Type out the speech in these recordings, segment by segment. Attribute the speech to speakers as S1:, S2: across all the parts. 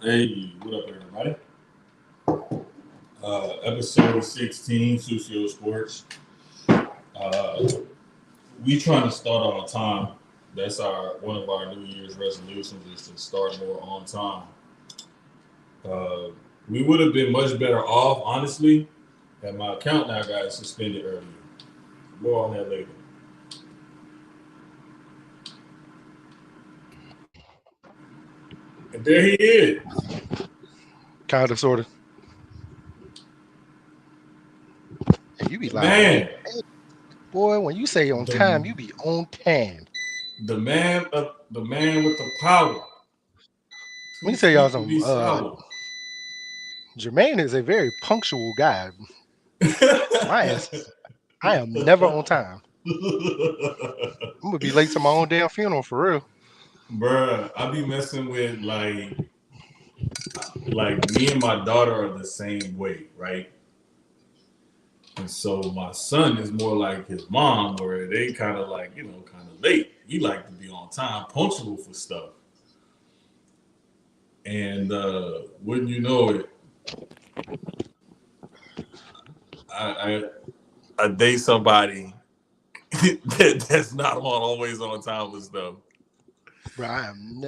S1: Hey, what up, everybody? Episode 16, Sucio Sportz. Uh, we trying to start on time. That's our one of our New Year's resolutions is to start more on time. Uh, we would have been much better off, honestly, had my account now got suspended earlier. More on that later. And there he is.
S2: Kind of, sort of. You be lying.
S1: Man,
S2: Boy, when you say on time,
S1: the
S2: you be on time.
S1: the man with the power.
S2: Let
S1: Too
S2: me tell y'all
S1: sweet to
S2: something.
S1: be sour.
S2: Jermaine is a very punctual guy. My ass, I am never on time. I'm gonna be late to my own damn funeral for real.
S1: Bruh, I be messing with like me and my daughter are the same way, right? And so my son is more like his mom, where they kind of like kind of late. He like to be on time, punctual for stuff. And wouldn't you know it, I I date somebody that's not always on time with stuff.
S2: Bro, I am.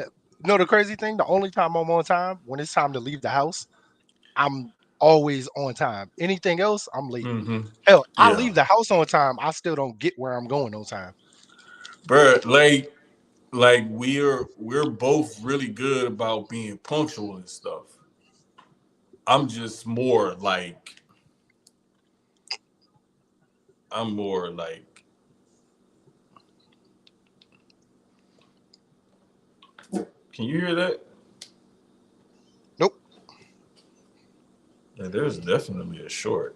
S2: No, the crazy thing, the only time I'm on time when it's time to leave the house, I'm always on time. Anything else, I'm late.
S1: Mm-hmm.
S2: Hell, I
S1: Yeah,
S2: leave the house on time. I still don't get where I'm going on time.
S1: bruh, like we're both really good about being punctual and stuff. I'm just more like I'm more like can you hear that?
S2: Nope.
S1: Yeah, there's definitely a short.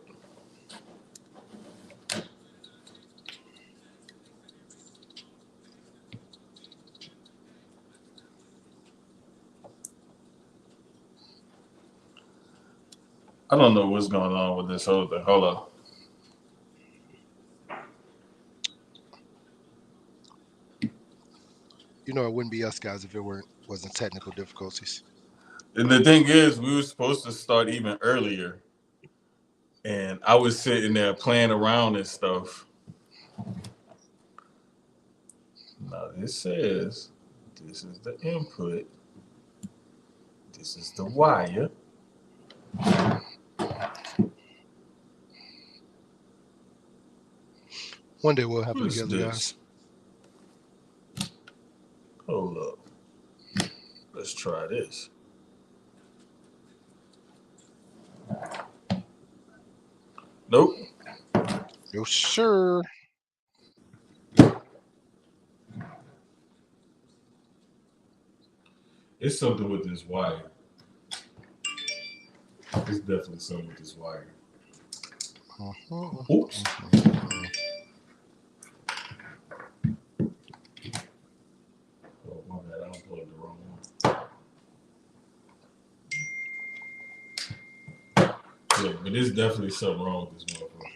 S1: I don't know what's going on with this whole thing. Hold on.
S2: You know, it wouldn't be us guys if it wasn't technical difficulties.
S1: And the thing is, we were supposed to start even earlier, and I was sitting there playing around and stuff. Now this says this is the input. This is the wire.
S2: One day we'll have it
S1: What is
S2: together,
S1: this?
S2: guys.
S1: Hold up. Let's try this. Nope.
S2: Yo, sure.
S1: It's something with this wire. It's definitely something with this wire. Oops. Oh, my bad. I unplugged the wrong one. Yeah, but there's definitely something wrong with this motherfucker.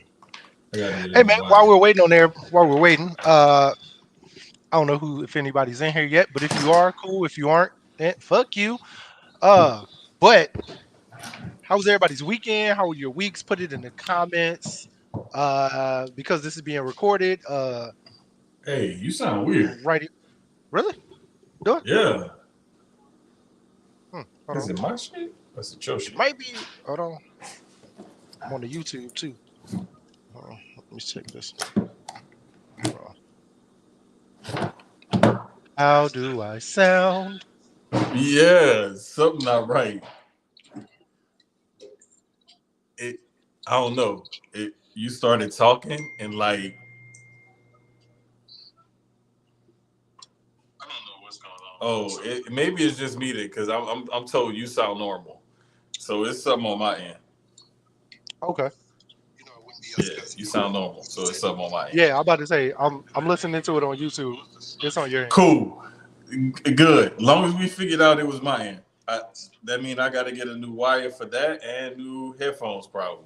S1: I gotta get a
S2: Hey
S1: new
S2: man, while
S1: wire.
S2: we're waiting on there, while we're waiting, I don't know who if anybody's in here yet, but if you are, cool. If you aren't, then fuck you. Uh, but how was everybody's weekend? How were your weeks? Put it in the comments. Because this is being recorded.
S1: Hey, you sound weird.
S2: Right. Really? Do it.
S1: Yeah.
S2: Hold
S1: Is
S2: on.
S1: it my shit? That's the your
S2: It
S1: shit.
S2: might be. Hold on. I'm on the YouTube too. Hold on. Let me check this. Hold on. How do I sound?
S1: Yeah, something not right. It. I don't know. It. You started talking and like. I don't know what's going on. Oh, maybe it's just me because I'm told you sound normal. So it's something on my end.
S2: Okay.
S1: Yeah, you sound normal. So it's something on my end.
S2: Yeah, I'm about to say I'm listening to it on YouTube. It's on your end.
S1: Cool. Good. Long as we figured out it was my end. That means I got to get a new wire for that and new headphones probably.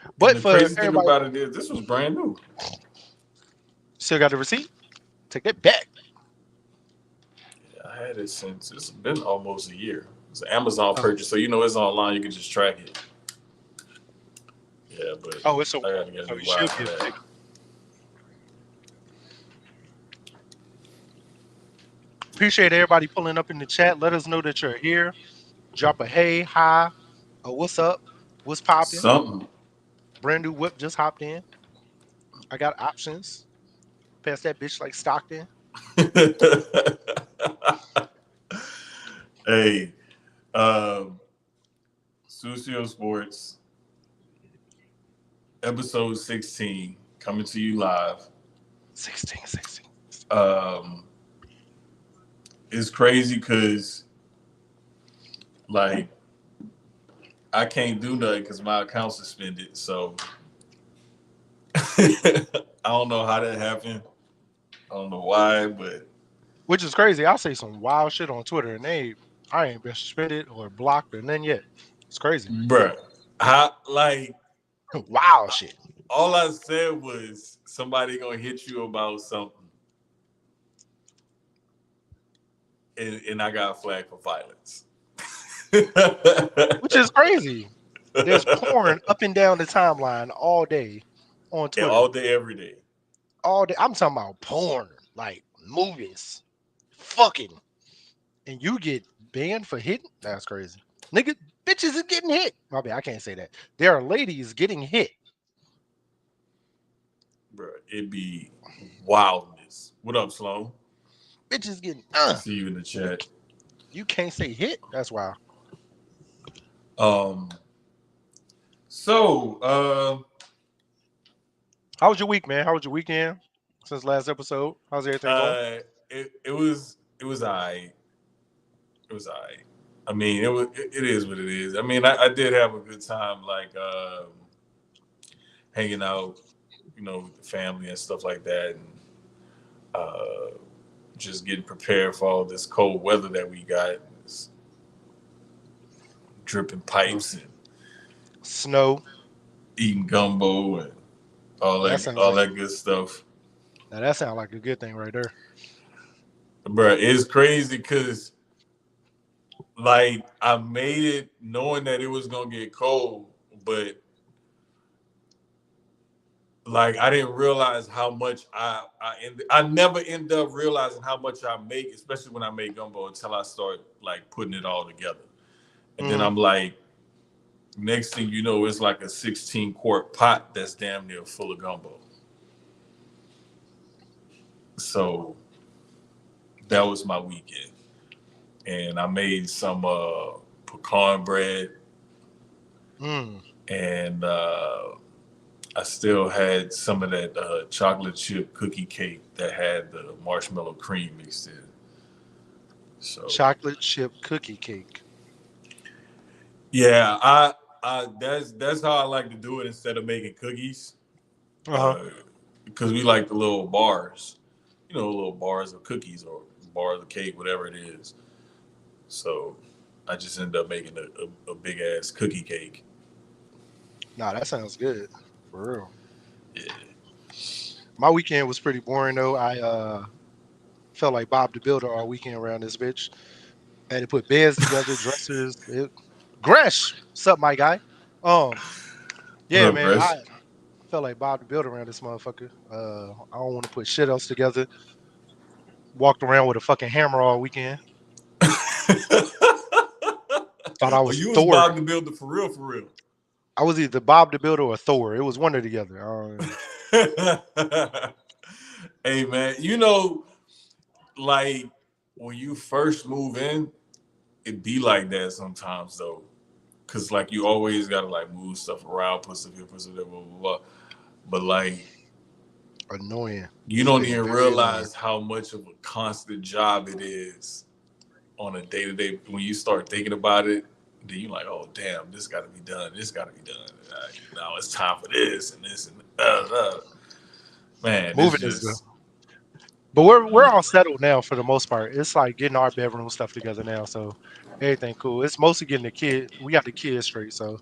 S1: And
S2: But
S1: the
S2: for
S1: crazy thing
S2: everybody,
S1: about it is this was brand new.
S2: still got the receipt. Take it back.
S1: had it since it's been almost a year. It's an Amazon purchase, so it's online. You can just track it. Yeah, but
S2: It's a
S1: I gotta get a
S2: so
S1: new
S2: it
S1: wire
S2: should
S1: for
S2: be a
S1: that.
S2: big. Appreciate everybody pulling up in the chat. Let us know that you're here. Drop a hey, hi, what's up, what's popping.
S1: Something.
S2: Brand new whip just hopped in. I got options. Pass that bitch like Stockton.
S1: Hey, um, Sucio Sportz, episode 16, coming to you live.
S2: 16.
S1: Um, it's crazy because, like, I can't do nothing because my account's suspended. So I don't know how that happened. I don't know why, but
S2: Which is crazy. I say some wild shit on Twitter and I ain't been suspended or blocked or none yet. It's crazy.
S1: bruh, how like
S2: Wild shit.
S1: all I said was somebody gonna hit you about something, and I got flagged for violence.
S2: Which is crazy. There's porn up and down the timeline all day on
S1: And
S2: Twitter.
S1: all day, every day.
S2: All day. I'm talking about porn, like movies, fucking, and you get banned for hitting. That's crazy. Nigga, bitches is getting hit. I mean, I can't say that. There are ladies getting hit.
S1: Bruh, it'd be wildness. What up, Sloan?
S2: Bitches getting.
S1: I see you in the chat.
S2: You can't say hit. That's wild.
S1: Um. So,
S2: How was your week, man? How was your weekend since last episode? How's everything going?
S1: it was I. It was I. I mean, it is what it is. I mean, I did have a good time, like hanging out, with the family and stuff like that, and just getting prepared for all this cold weather that we got, this dripping pipes and
S2: Snow.
S1: eating gumbo and all
S2: That
S1: that
S2: sounds
S1: all
S2: like
S1: that good stuff.
S2: now that sounds like a good thing right there.
S1: Bruh, it's crazy because like I made it knowing that it was gonna get cold, but like I didn't realize how much I never end up realizing how much I make, especially when I make gumbo, until I start like putting it all together. And then I'm like, next thing you know, it's like a 16-quart pot that's damn near full of gumbo. So that was my weekend. And I made some pecan bread, and I still had some of that chocolate chip cookie cake that had the marshmallow cream mixed in. So
S2: Chocolate chip cookie cake.
S1: yeah, I that's how I like to do it instead of making cookies, because we like the little bars, little bars of cookies or bars of cake, whatever it is. So I just end up making a big ass cookie cake.
S2: Nah, that sounds good. For real.
S1: Yeah.
S2: My weekend was pretty boring though. I felt like Bob the Builder all weekend around this bitch. Had to put beds together, dressers. Gresh, what's up, my guy?
S1: What
S2: Yeah,
S1: up,
S2: man.
S1: Chris?
S2: I felt like Bob the Builder around this motherfucker. I don't want to put shit else together. Walked around with a fucking hammer all weekend. Thought I
S1: Oh,
S2: was
S1: you was
S2: Thor.
S1: Bob the Builder for real, for real.
S2: I was either Bob the Builder or Thor. It was one or the other.
S1: Hey man, like when you first move in, it be like that sometimes though. Cause like you always gotta like move stuff around, put stuff here, put stuff there, blah blah blah. But like
S2: Annoying.
S1: you
S2: It's
S1: don't
S2: been
S1: even
S2: very annoying.
S1: realize how much of a constant job it is on a day to day. When you start thinking about it, then you're like, oh damn, this got to be done. This got to be done. Now it's time for this and this and man, it's
S2: Moving is good.
S1: just.
S2: But we're all settled now for the most part. It's like getting our bedroom stuff together now, so everything cool. It's mostly getting the kid. We got the kids straight, so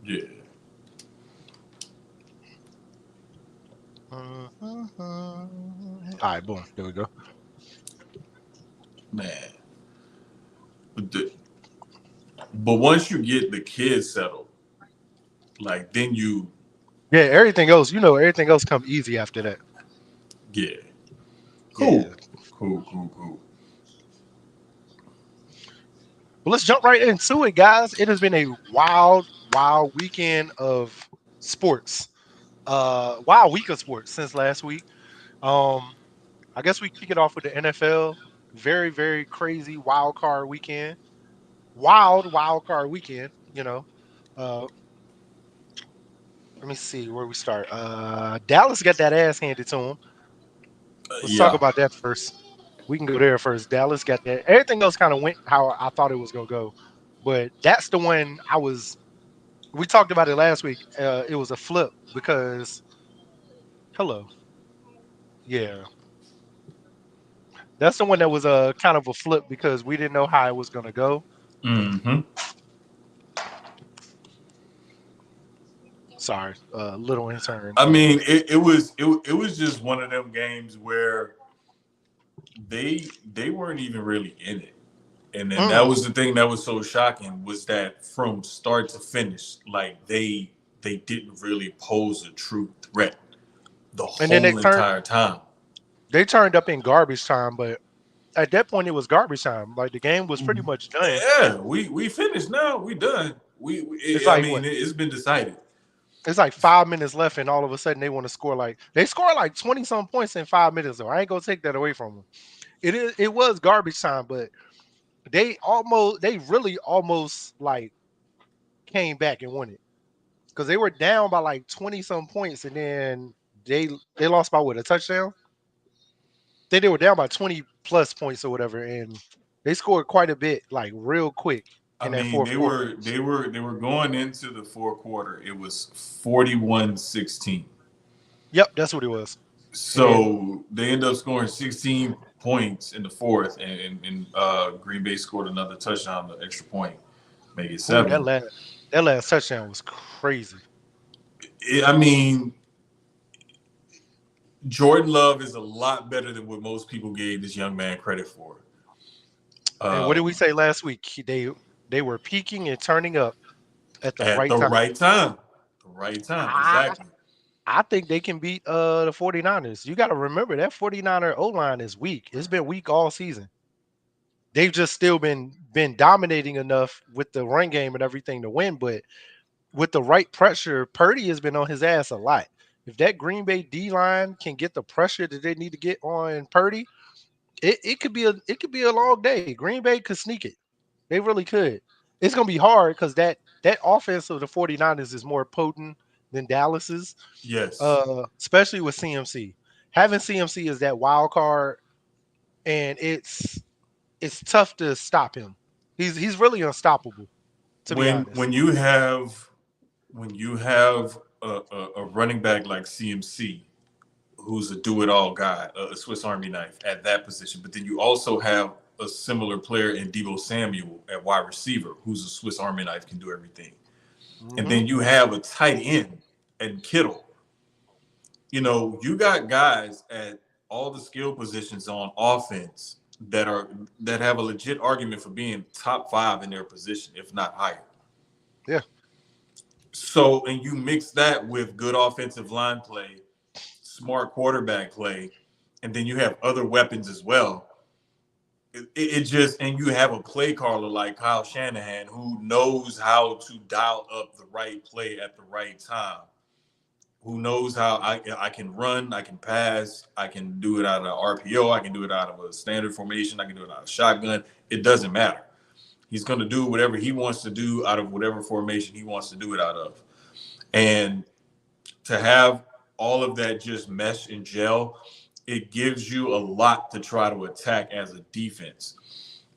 S1: Yeah.
S2: all right, boom. There we go.
S1: man. But once you get the kids settled, like then you,
S2: Yeah, everything else, everything else come easy after that.
S1: yeah,
S2: Yeah.
S1: cool, cool.
S2: Well, let's jump right into it, guys. It has been a wild weekend of sports. Wild week of sports since last week. Um, I guess we kick it off with the NFL. Very crazy wild card weekend. Wild card weekend. Uh, let me see where we start. Dallas got that ass handed to him. Let's talk
S1: Yeah,
S2: about that first. We can go there first. Dallas got that. Everything else kind of went how I thought it was gonna go, but that's the one I was. We talked about it last week. It was a flip because hello, yeah, that's the one that was a kind of a flip because we didn't know how it was gonna go.
S1: mm-hmm.
S2: Sorry, little intern.
S1: I mean, it was just one of them games where they weren't even really in it. And then that was the thing that was so shocking was that from start to finish, like they didn't really pose a true threat the
S2: And then
S1: whole entire time.
S2: they turned up in garbage time, but at that point it was garbage time. Like the game was pretty much done.
S1: Yeah, we finished now. We done.
S2: It's
S1: I
S2: like
S1: mean,
S2: what?
S1: it's been decided.
S2: It's like 5 minutes left, and all of a sudden they want to score they score like 20 some points in 5 minutes. Though I ain't gonna take that away from them. It was garbage time, but they really almost like came back and won it because they were down by like 20 some points, and then they lost by what, a touchdown. Then they were down by 20 plus points or whatever, and they scored quite a bit, like real quick
S1: I
S2: in that
S1: mean,
S2: fourth quarter.
S1: they were going into the fourth quarter. It was 41-16.
S2: Yep, that's what it was. And
S1: So they end up scoring 16 points in the fourth, and Green Bay scored another touchdown, the extra point, make it
S2: ooh,
S1: 7.
S2: that last touchdown was crazy.
S1: I mean, Jordan Love is a lot better than what most people gave this young man credit for.
S2: And what did we
S1: Um,
S2: say last week? They were peaking and turning up at the
S1: at
S2: right
S1: the
S2: time.
S1: right time. The right time,
S2: I
S1: exactly.
S2: I think they can beat the 49ers. You got to remember that 49er O-line is weak. It's been weak all season. They've just still been dominating enough with the run game and everything to win, but with the right pressure, Purdy has been on his ass a lot. If that Green Bay D line can get the pressure that they need to get on Purdy, it could be a long day. Green Bay could sneak it. They really could. It's gonna be hard because that offense of the 49ers is more potent than Dallas's,
S1: Yes.
S2: especially with CMC. Having CMC is that wild card, and it's tough to stop him. He's really unstoppable, to be honest.
S1: When you have a running back like CMC, who's a do-it-all guy, a Swiss Army knife at that position, but then you also have a similar player in Deebo Samuel at wide receiver, who's a Swiss Army knife, can do everything. And
S2: Hmm.
S1: then you have a tight end and Kittle. You got guys at all the skill positions on offense that have a legit argument for being top 5 in their position, if not higher.
S2: Yeah.
S1: So, and you mix that with good offensive line play, smart quarterback play, and then you have other weapons as well. It just, and you have a play caller like Kyle Shanahan who knows how to dial up the right play at the right time, who knows how I can run, I can pass, I can do it out of RPO, I can do it out of a standard formation, I can do it out of shotgun. It doesn't matter. He's going to do whatever he wants to do out of whatever formation he wants to do it out of. And to have all of that just mesh and gel, it gives you a lot to try to attack as a defense.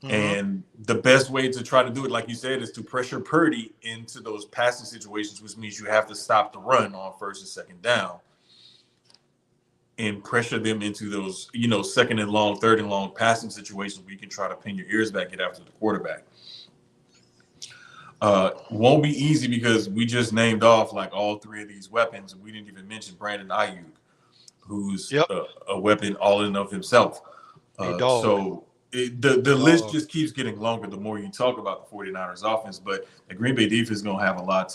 S2: Hmm.
S1: And the best way to try to do it, like you said, is to pressure Purdy into those passing situations, which means you have to stop the run on first and second down and pressure them into those, second and long, third and long passing situations where you can try to pin your ears back, get after the quarterback. Won't be easy because we just named off like all 3 of these weapons. We didn't even mention Brandon Ayuk, who's
S2: Yep.
S1: a weapon all in of himself.
S2: A dog.
S1: So the list
S2: Oh,
S1: just keeps getting longer the more you talk about the 49ers offense. But the Green Bay defense is going to have a lot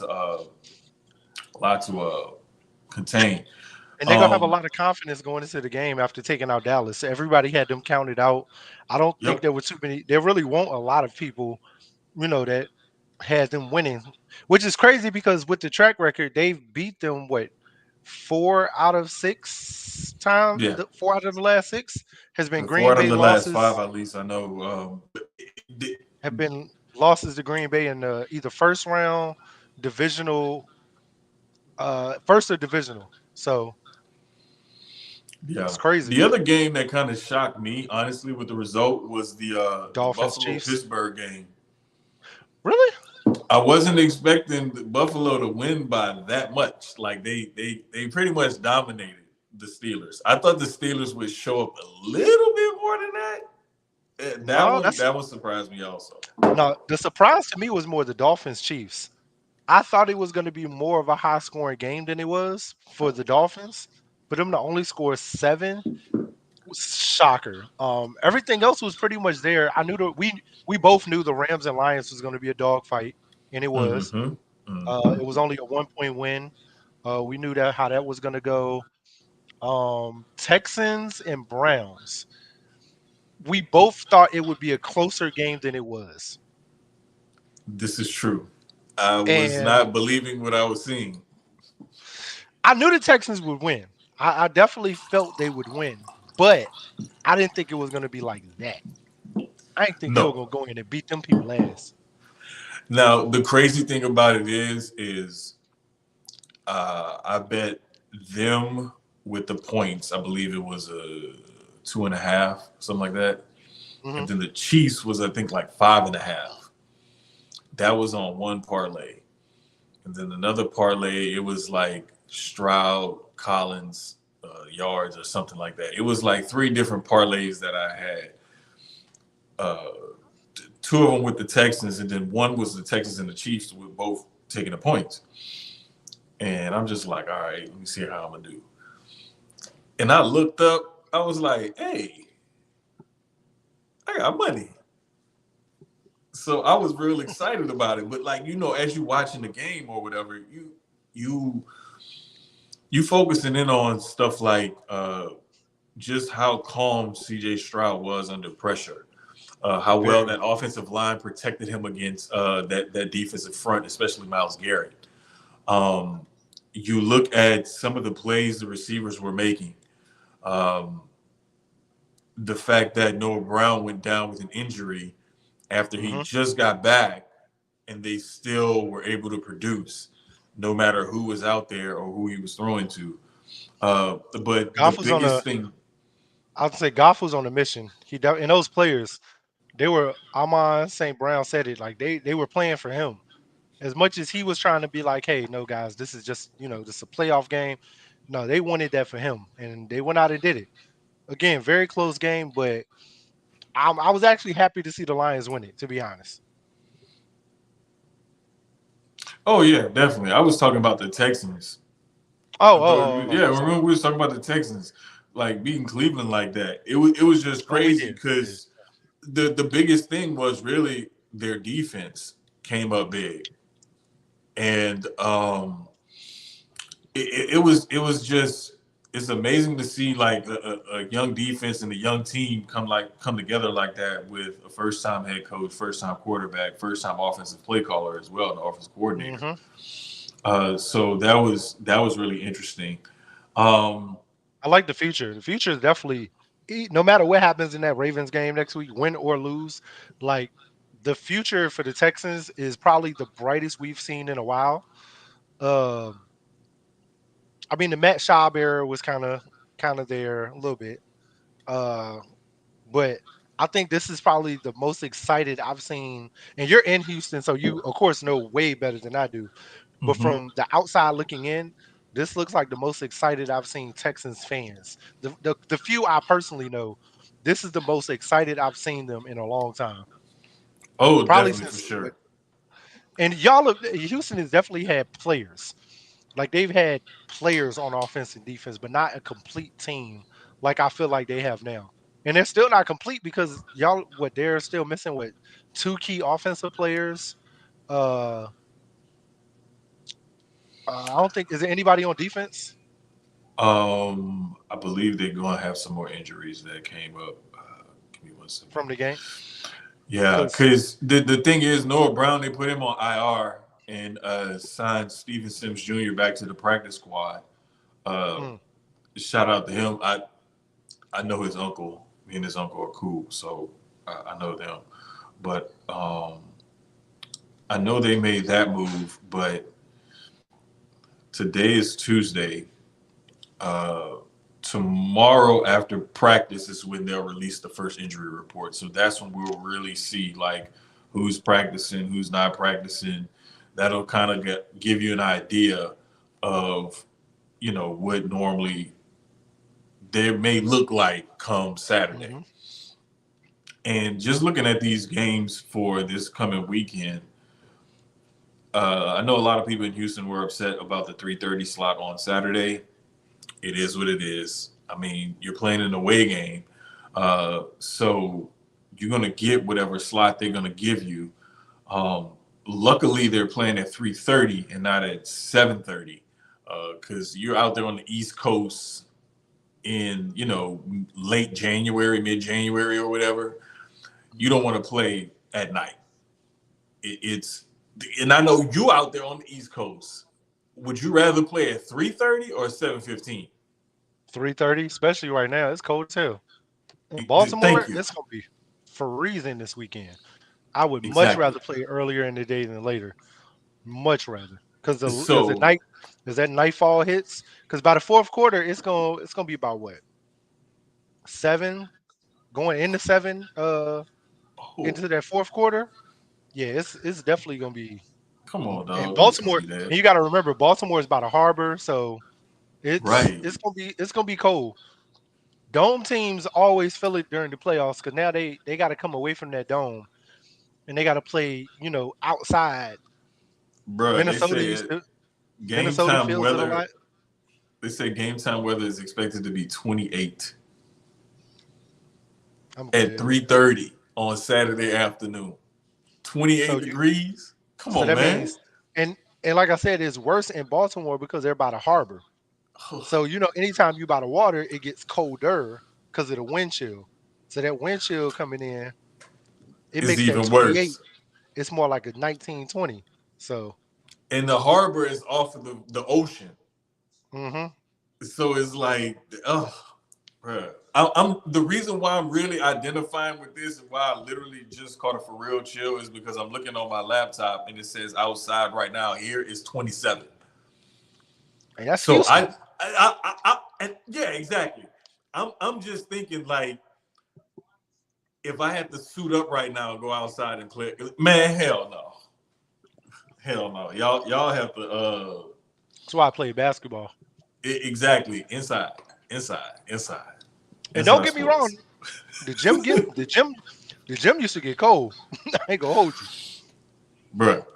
S1: to contain.
S2: and they're gonna have a
S1: Um,
S2: lot of confidence going into the game after taking out Dallas. Everybody had them counted out. I don't think
S1: yep.
S2: there were too many. There really won't a lot of people, that had them winning, which is crazy because with the track record, they've beat them what 4 out of 6 times.
S1: Yeah.
S2: 4 out of the last 6 has been
S1: Four
S2: Green
S1: out of
S2: Bay
S1: the last five,
S2: losses.
S1: at least I know.
S2: Have been losses to Green Bay in either first round, divisional, first or divisional. So
S1: Yeah.
S2: it's crazy.
S1: The other game that kind of shocked me, honestly, with the result was the
S2: Dolphins,
S1: Buffalo
S2: Chiefs.
S1: Pittsburgh game.
S2: Really?
S1: I wasn't expecting Buffalo to win by that much. Like they pretty much dominated the Steelers. I thought the Steelers would show up a little bit more than that. That
S2: No,
S1: one
S2: that's
S1: that one surprised me also.
S2: no. The surprise to me was more the Dolphins, Chiefs. I thought it was going to be more of a high scoring game than it was for the Dolphins. For them to only score 7 was shocker. Everything else was pretty much there. I knew that we both knew the Rams and Lions was going to be a dogfight, and it was.
S1: Mm-hmm. Mm.
S2: It was only a 1 point win. We knew that how that was going to go. Texans and Browns. We both thought it would be a closer game than it was,
S1: This is true. I was
S2: and
S1: not believing what I was seeing.
S2: I knew the Texans would win. I definitely felt they would win, but I didn't think it was going to be like that. I didn't think they were
S1: No.
S2: going to go in and beat them people ass.
S1: Now the crazy thing about it is I bet them with the points. I believe it was a 2.5, something like that.
S2: Hmm.
S1: And then the Chiefs was I think like 5.5. That was on one parlay, and then another parlay it was like Stroud, Collins, yards or something like that. It was like three different parlays that I had. Uh, Two of them with the Texans, and then one was the Texans and the Chiefs with both taking the points. And I'm just like, all right, let me see how I'm gonna do. And I looked up, I was like, hey, I got money. So I was real excited about it. But like, as you watching the game or whatever, you you focusing in on stuff like just how calm CJ Stroud was under pressure. How well
S2: Very.
S1: that offensive line protected him against that defensive front, especially Myles Garrett. Um, you look at some of the plays the receivers were making. Um, the fact that Noah Brown went down with an injury after he
S2: Hmm.
S1: just got back, and they still were able to produce, no matter who was out there or who he was throwing to. But the
S2: Goff was on a.
S1: biggest thing,
S2: I'd say Goff was on a mission. And those players, they were. Amon St. Brown said it like they were playing for him. As much as he was trying to be like, hey, no guys, this is just just a playoff game. No, they wanted that for him, and they went out and did it. Again, very close game, but I was actually happy to see the Lions win it. To be honest.
S1: oh yeah, definitely. I was talking about the Texans.
S2: Oh,
S1: I thought,
S2: oh, oh,
S1: yeah,
S2: I'm sorry.
S1: remember we was talking about the Texans, like beating Cleveland like that. It was just
S2: Oh, we
S1: crazy
S2: did. We did.
S1: because the biggest thing was really their defense came up big, and it was just it's amazing to see like a young defense and a young team come together like that with a first time head coach, first time quarterback, first time offensive play caller as well, and offensive coordinator.
S2: Hmm.
S1: So that was really interesting. Um,
S2: I like the future. The future is definitely, no matter what happens in that Ravens game next week, win or lose, like the future for the Texans is probably the brightest we've seen in a while. Um, I mean, the Matt Schaub era was kind of there a little bit, uh, but I think this is probably the most excited I've seen. And you're in Houston, so you of course know way better than I do. But
S1: mhm.
S2: from the outside looking in, this looks like the most excited I've seen Texans fans. The few I personally know, this is the most excited I've seen them in a long time.
S1: Oh,
S2: Probably
S1: definitely for
S2: since,
S1: sure.
S2: and Houston has definitely had players. Like they've had players on offense and defense, but not a complete team like I feel like they have now. and they're still not complete because y'all they're still missing 2 key offensive players. Uh, I don't think is there anybody on defense
S1: I believe they're going to have some more injuries that came up. Give me 1 second.
S2: from the game.
S1: Yeah, because the thing is, Noah Brown, they put him on IR and signed Steven Sims Jr. back to the practice squad. Shout out to him. I know his uncle. Me and his uncle are cool, so I know them. But I know they made that move, but today is Tuesday. Tomorrow after practice is when they'll release the first injury report. So that's when we'll really see like who's practicing, who's not practicing. That'll kind of give you an idea of, what normally they may look like come Saturday.
S2: Mm-hmm.
S1: And just looking at these games for this coming weekend, I know a lot of people in Houston were upset about the 3:30 slot on Saturday. It is what it is. I mean, you're playing an away game. So you're going to get whatever slot they're going to give you. Luckily, they're playing at 3:30 and not at 7:30 because you're out there on the East Coast in, late January, mid-January or whatever. You don't want to play at night. And I know you out there on the East Coast. Would you rather play at 3:30 or 7:15?
S2: 3:30, especially right now. It's cold too. In Baltimore,
S1: Thank you.
S2: it's gonna be freezing this weekend. I would much
S1: Exactly.
S2: rather play earlier in the day than later. Much rather, because
S1: So-
S2: as that nightfall hits. Because by the fourth quarter, it's gonna be about what 7, going into 7, into that fourth quarter. Yeah, it's definitely gonna be.
S1: Come on, dog.
S2: And Baltimore,
S1: Don't do
S2: and
S1: that.
S2: you got to remember, Baltimore is by the harbor, so
S1: Right.
S2: it's gonna be cold. Dome teams always feel it during the playoffs because now they got to come away from that dome and they got to play outside.
S1: Bro,
S2: Minnesota
S1: they
S2: used
S1: say
S2: to
S1: game
S2: Minnesota
S1: time
S2: feels it a
S1: weather.
S2: lot.
S1: They say game time weather is expected to be 28
S2: I'm
S1: at
S2: good.
S1: 3:30 on Saturday afternoon. 28
S2: So
S1: degrees. Come
S2: So
S1: on,
S2: that
S1: man.
S2: means and like I said, it's worse in Baltimore because they're by the harbor. So anytime you by the water, it gets colder because of the wind chill. So that wind chill coming in, it
S1: It's
S2: makes that
S1: even
S2: 28.
S1: worse.
S2: It's more like a 1920. So
S1: And the harbor is off of the ocean.
S2: mhm.
S1: So it's like, bro. I'm the reason why I'm really identifying with this and why I literally just caught a for real chill is because I'm looking on my laptop and it says outside right now here is 27.
S2: And that's
S1: So
S2: Houston.
S1: and yeah, exactly. I'm just thinking like if I had to suit up right now and go outside and play, man, hell no, y'all have to
S2: That's why I play basketball.
S1: exactly inside.
S2: And don't
S1: Inside
S2: get me wrong,
S1: sports.
S2: the gym used to get cold. I ain't gonna hold you.
S1: Bruh.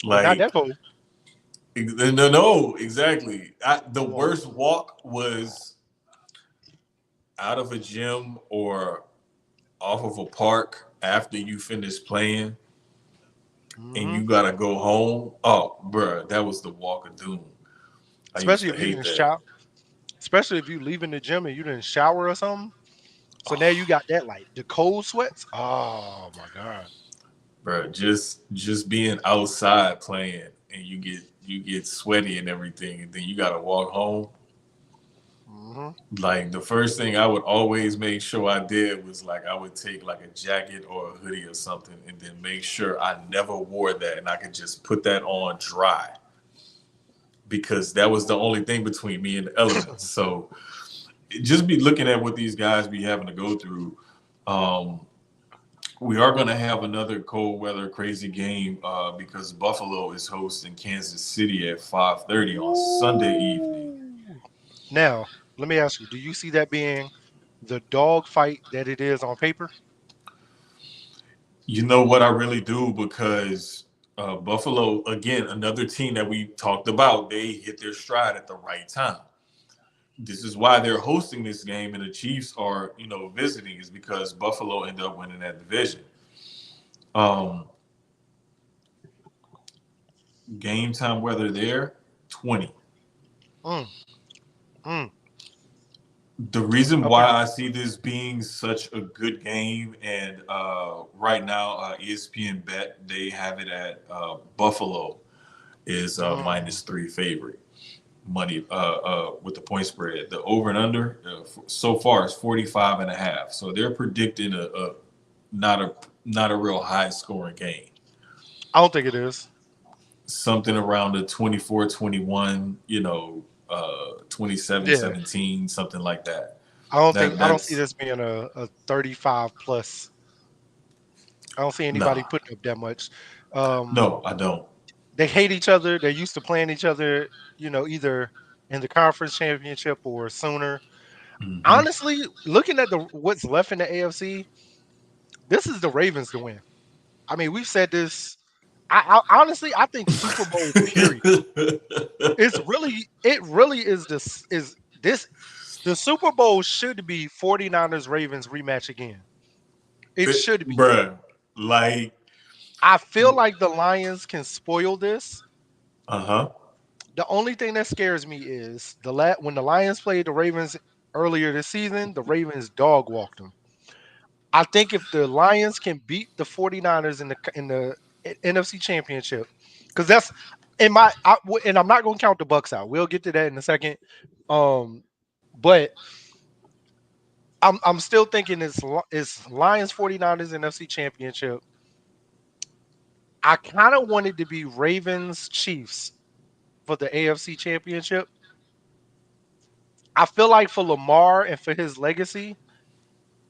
S2: But not that cold.
S1: No, exactly. The worst walk was out of a gym or off of a park after you finish playing and you gotta go home. Oh, bruh, that was the walk of doom.
S2: Especially if you didn't shower. Especially if you leaving the gym and you didn't shower or something. So now you got that like the cold sweats. Oh my god.
S1: Bro, just being outside playing and you get sweaty and everything, and then you gotta walk home. Like the first thing I would always make sure I did was like I would take like a jacket or a hoodie or something, and then make sure I never wore that, and I could just put that on dry because that was the only thing between me and the elements. So just be looking at what these guys be having to go through. We are going to have another cold weather crazy game because Buffalo is hosting Kansas City at 5:30 on Sunday evening.
S2: Now, let me ask you, do you see that being the dog fight that it is on paper?
S1: You know what, I really do, because Buffalo, again, another team that we talked about, they hit their stride at the right time. This is why they're hosting this game, and the Chiefs are, visiting, is because Buffalo ended up winning that division. Um, Game time weather there, 20.
S2: Mm, mm.
S1: The reason
S2: Okay.
S1: why I see this being such a good game, and right now ESPN bet they have it at Buffalo is
S2: Mm.
S1: -3 favorite money with the point spread. The over and under so far is 45.5. So they're predicting a not a not a real high scoring game.
S2: I don't think it is.
S1: Something around the 24-21, 27
S2: Yeah.
S1: 17, something like that.
S2: I don't see
S1: That's
S2: this being a 35 plus. I don't see anybody
S1: nah.
S2: putting up that much. Um,
S1: No, I don't.
S2: they hate each other. They're used to playing each other, either in the conference championship or sooner.
S1: Hmm.
S2: Honestly, looking at the what's left in the AFC, this is the Ravens to win. I mean, we've said this. I honestly, I think Super Bowl period. It really is this the Super Bowl should be 49ers Ravens rematch again. It should be.
S1: Bruh, like,
S2: I feel like the Lions can spoil this.
S1: uh-huh.
S2: The only thing that scares me is when the Lions played the Ravens earlier this season, the Ravens dog walked them. I think if the Lions can beat the 49ers in the NFC Championship, because that's and I'm not going to count the Bucks out. We'll get to that in a second. Um, but I'm still thinking it's Lions 49ers NFC Championship. I kind of wanted to be Ravens Chiefs for the AFC Championship. I feel like for Lamar and for his legacy,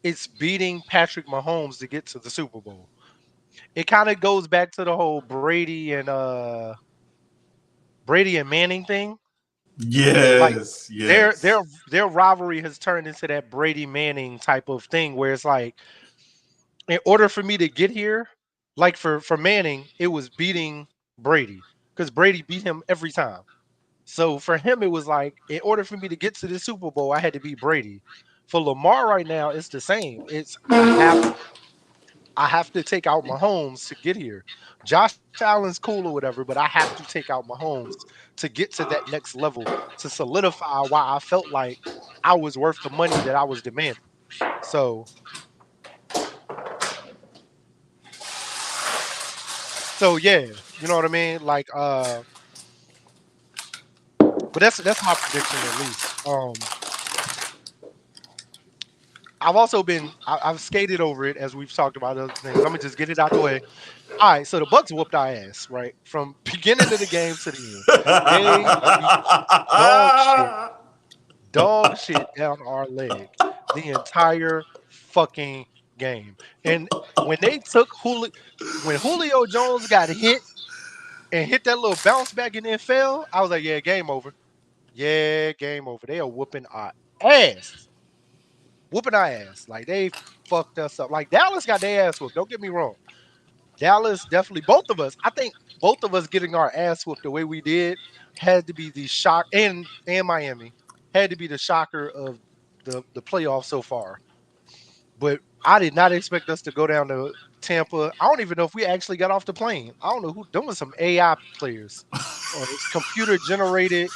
S2: it's beating Patrick Mahomes to get to the Super Bowl. It kind of goes back to the whole Brady and Manning thing. Like
S1: Yes,
S2: their
S1: yes.
S2: their their rivalry has turned into that Brady Manning type of thing where it's like in order for me to get here, like for Manning, it was beating Brady because Brady beat him every time. So for him, it was like in order for me to get to the Super Bowl, I had to beat Brady. For Lamar right now, it's the same. It's I have to take out Mahomes to get here. Josh Allen's cool or whatever, but I have to take out Mahomes to get to that next level to solidify why I felt like I was worth the money that I was demanding. So yeah, you know what I mean? Like but that's my prediction at least. I've skated over it as we've talked about other things. I'm gonna just get it out the way. All right, so the Bucks whooped our ass, right? From beginning of the game to the end. They beat dog shit, dog shit down our leg the entire fucking game. And when they took when Julio Jones got hit and hit that little bounce back and then fell, I was like, yeah, game over. Yeah, game over. They are whooping our ass. Whooping our ass. Like they fucked us up. Like Dallas got their ass whooped. Don't get me wrong. Dallas definitely both of us. I think both of us getting our ass whooped the way we did had to be the shock and Miami had to be the shocker of the playoffs so far. But I did not expect us to go down to Tampa. I don't even know if we actually got off the plane. I don't know who them was some AI players or it's computer generated.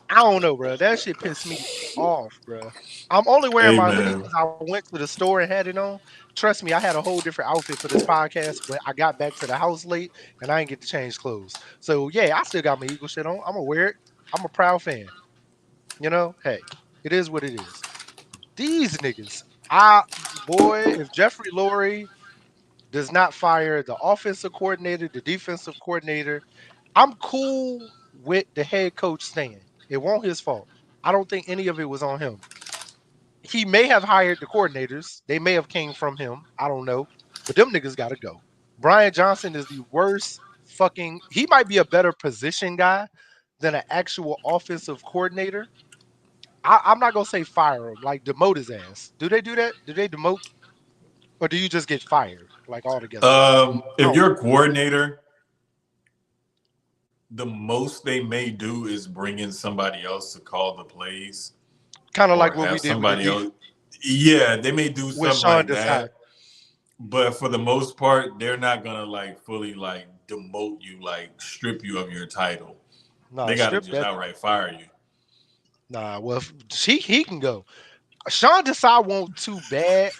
S2: I don't know, bro. That shit pissed me off, bro. I'm only wearing
S1: Hey
S2: my hoodie
S1: man.
S2: because I went to the store and had it on. Trust me, I had a whole different outfit for this podcast, but I got back to the house late and I didn't get to change clothes. So yeah, I still got my Eagle shit on. I'm gonna wear it. I'm a proud fan. Hey, it is what it is. These niggas, boy, if Jeffrey Lurie does not fire the offensive coordinator, the defensive coordinator, I'm cool with the head coach staying. It won't his fault. I don't think any of it was on him. He may have hired the coordinators. They may have came from him. I don't know. But them niggas gotta go. Brian Johnson is the worst fucking he might be a better position guy than an actual offensive coordinator. I'm not gonna say fire him, like demote his ass. Do they do that? Do they demote? Or do you just get fired like altogether? I
S1: If
S2: don't
S1: you're
S2: know.
S1: a coordinator, the most they may do is bring in somebody else to call the plays
S2: Kind of
S1: or
S2: like what we
S1: have
S2: did with the
S1: somebody
S2: D
S1: else. Yeah, they may do
S2: with
S1: something
S2: Sean
S1: like
S2: Desai.
S1: that. But for the most part, they're not gonna like fully like demote you, like strip you of your title.
S2: Nah,
S1: They gotta
S2: strip
S1: just
S2: that.
S1: outright fire you.
S2: Nah, well, he can go. Sean Desai won't too bad.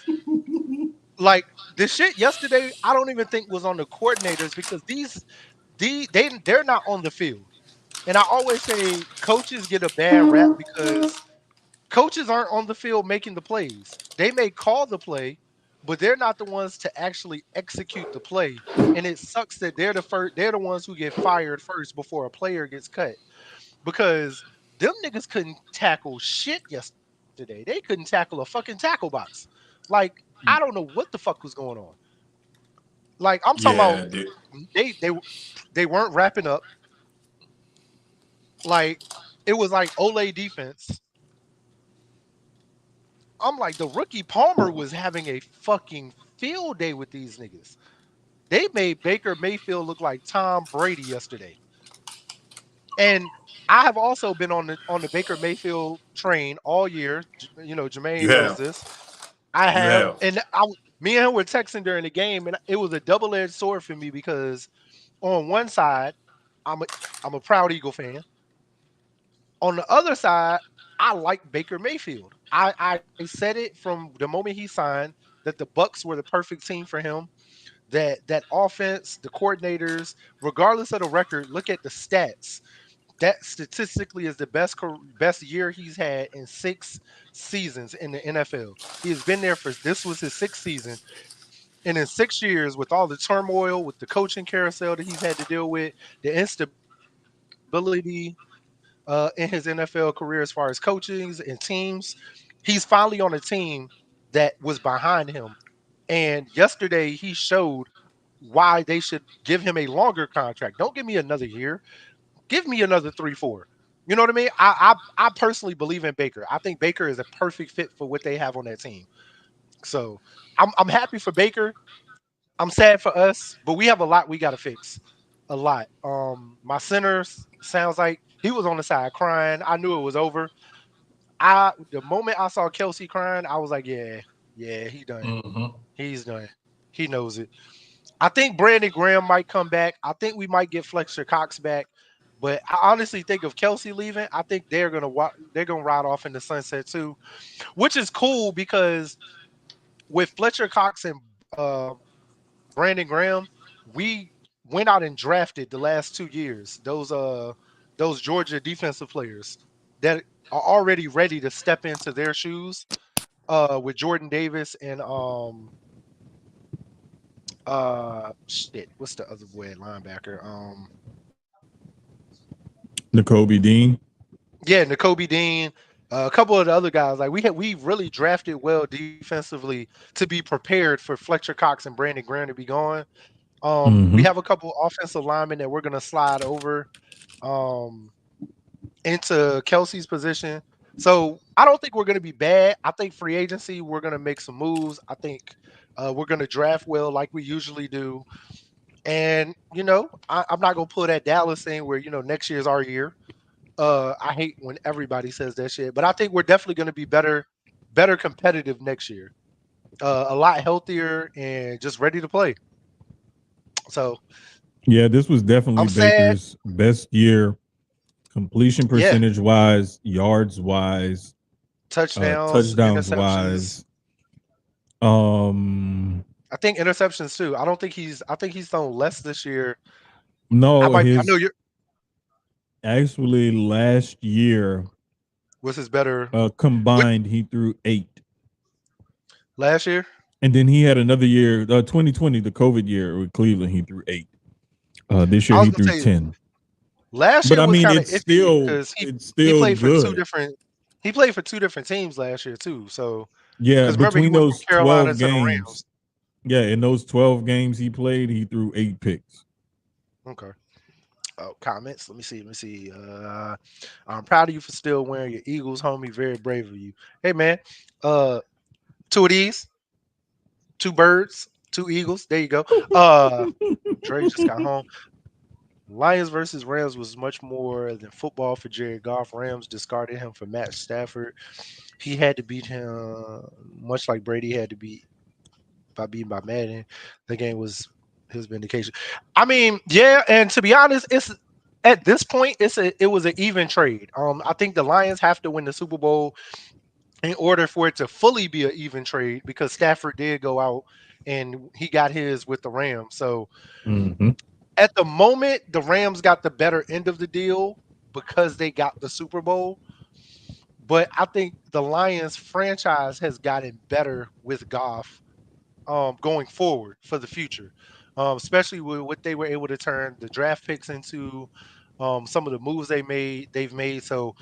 S2: Like the shit yesterday, I don't even think was on the coordinators because they're not on the field. And I always say coaches get a bad rap because coaches aren't on the field making the plays. They may call the play, but they're not the ones to actually execute the play. And it sucks that they're the ones who get fired first before a player gets cut. Because them niggas couldn't tackle shit yesterday. They couldn't tackle a fucking tackle box. Like, I don't know what the fuck was going on. Like, I'm talking about
S1: Yeah,
S2: they they they weren't wrapping up. Like, it was like Ole defense. I'm like, the rookie Palmer was having a fucking field day with these niggas. They made Baker Mayfield look like Tom Brady yesterday. And I have also been on the Baker Mayfield train all year.
S1: you
S2: Jermaine knows
S1: have,
S2: this. I
S1: you
S2: have,
S1: have.
S2: and me and him were texting during the game, and it was a double-edged sword for me because on one side, I'm a I'm a proud Eagle fan. On the other side, I like Baker Mayfield. I said it from the moment he signed that the Bucks were the perfect team for him. That offense, the coordinators, regardless of the record, look at the stats. That statistically is the best year he's had in 6 seasons in the NFL. He has been there for this was his sixth season, and in 6 years, with all the turmoil, with the coaching carousel that he's had to deal with, the instability in his NFL career as far as coachings and teams, he's finally on a team that was behind him. And yesterday he showed why they should give him a longer contract. Don't give me another year. Give me another 3, 4. You know what I mean? I personally believe in Baker. I think Baker is a perfect fit for what they have on that team. So I'm happy for Baker. I'm sad for us, but we have a lot we got to fix. A lot. My center sounds like he was on the side crying. I knew it was over. The moment I saw Kelsey crying, I was like, yeah, he done.
S1: Hmm.
S2: He's done. He knows it. I think Brandon Graham might come back. I think we might get Fletcher Cox back. But I honestly think of Kelsey leaving, I think they're gonna ride off in the sunset too, which is cool because with Fletcher Cox and Brandon Graham, we went out and drafted the last 2 years those Georgia defensive players that are already ready to step into their shoes with Jordan Davis and shit, what's the other boy at linebacker?
S1: N'Kobe Dean.
S2: Yeah, N'Kobe Dean, a couple of the other guys. Like we really drafted well defensively to be prepared for Fletcher Cox and Brandon Graham to be gone. We
S1: Hmm.
S2: have a couple offensive linemen that we're gonna slide over um into Kelsey's position. So I don't think we're gonna be bad. I think free agency, we're gonna make some moves. I think we're gonna draft well like we usually do. And I'm not gonna pull that Dallas thing where next year is our year. I hate when everybody says that shit, but I think we're definitely going to be better competitive next year. A lot healthier and just ready to play. So
S1: Yeah, this was definitely
S2: I'm sad.
S1: Baker's best year, completion
S2: Yeah,
S1: percentage wise, yards wise,
S2: touchdowns,
S1: touchdowns
S2: interceptions.
S1: wise. Um,
S2: I think interceptions too. I don't think he's. I think he's thrown less this year. I
S1: no,
S2: might. I know
S1: his
S2: you're.
S1: actually last year
S2: Was his better? What
S1: combined he threw 8,
S2: last year?
S1: and then he had another year, 2020, the COVID year with Cleveland, he threw 8. This year
S2: I was
S1: he
S2: gonna
S1: threw
S2: say
S1: 10.
S2: last
S1: But
S2: year
S1: I
S2: was
S1: mean,
S2: kind of iffy because he
S1: it's
S2: he
S1: still
S2: played for two
S1: good.
S2: different. He played for two different teams last year too. So
S1: Yeah,
S2: because remember he
S1: between
S2: went from
S1: those
S2: Carolina
S1: 12
S2: to the
S1: games,
S2: Rams.
S1: yeah, in those 12 games he played, he threw 8 picks.
S2: Okay. Oh, comments. Let me see. Let me see. I'm proud of you for still wearing your Eagles, homie. Very brave of you. Hey, man. Uh, two of these, two birds, two eagles. There you go. Dre just got home. Lions versus Rams was much more than football for Jared Goff. Rams discarded him for Matt Stafford. He had to beat him, much like Brady had to beat by beating by Madden. The game was his vindication. I mean, yeah, and to be honest, it's at this point, it was an even trade. I think the Lions have to win the Super Bowl in order for it to fully be an even trade because Stafford did go out and he got his with the Rams. So
S3: Mm-hmm.
S2: at the moment, the Rams got the better end of the deal because they got the Super Bowl. But I think the Lions franchise has gotten better with Goff going forward for the future, especially with what they were able to turn the draft picks into, some of the moves they've made. So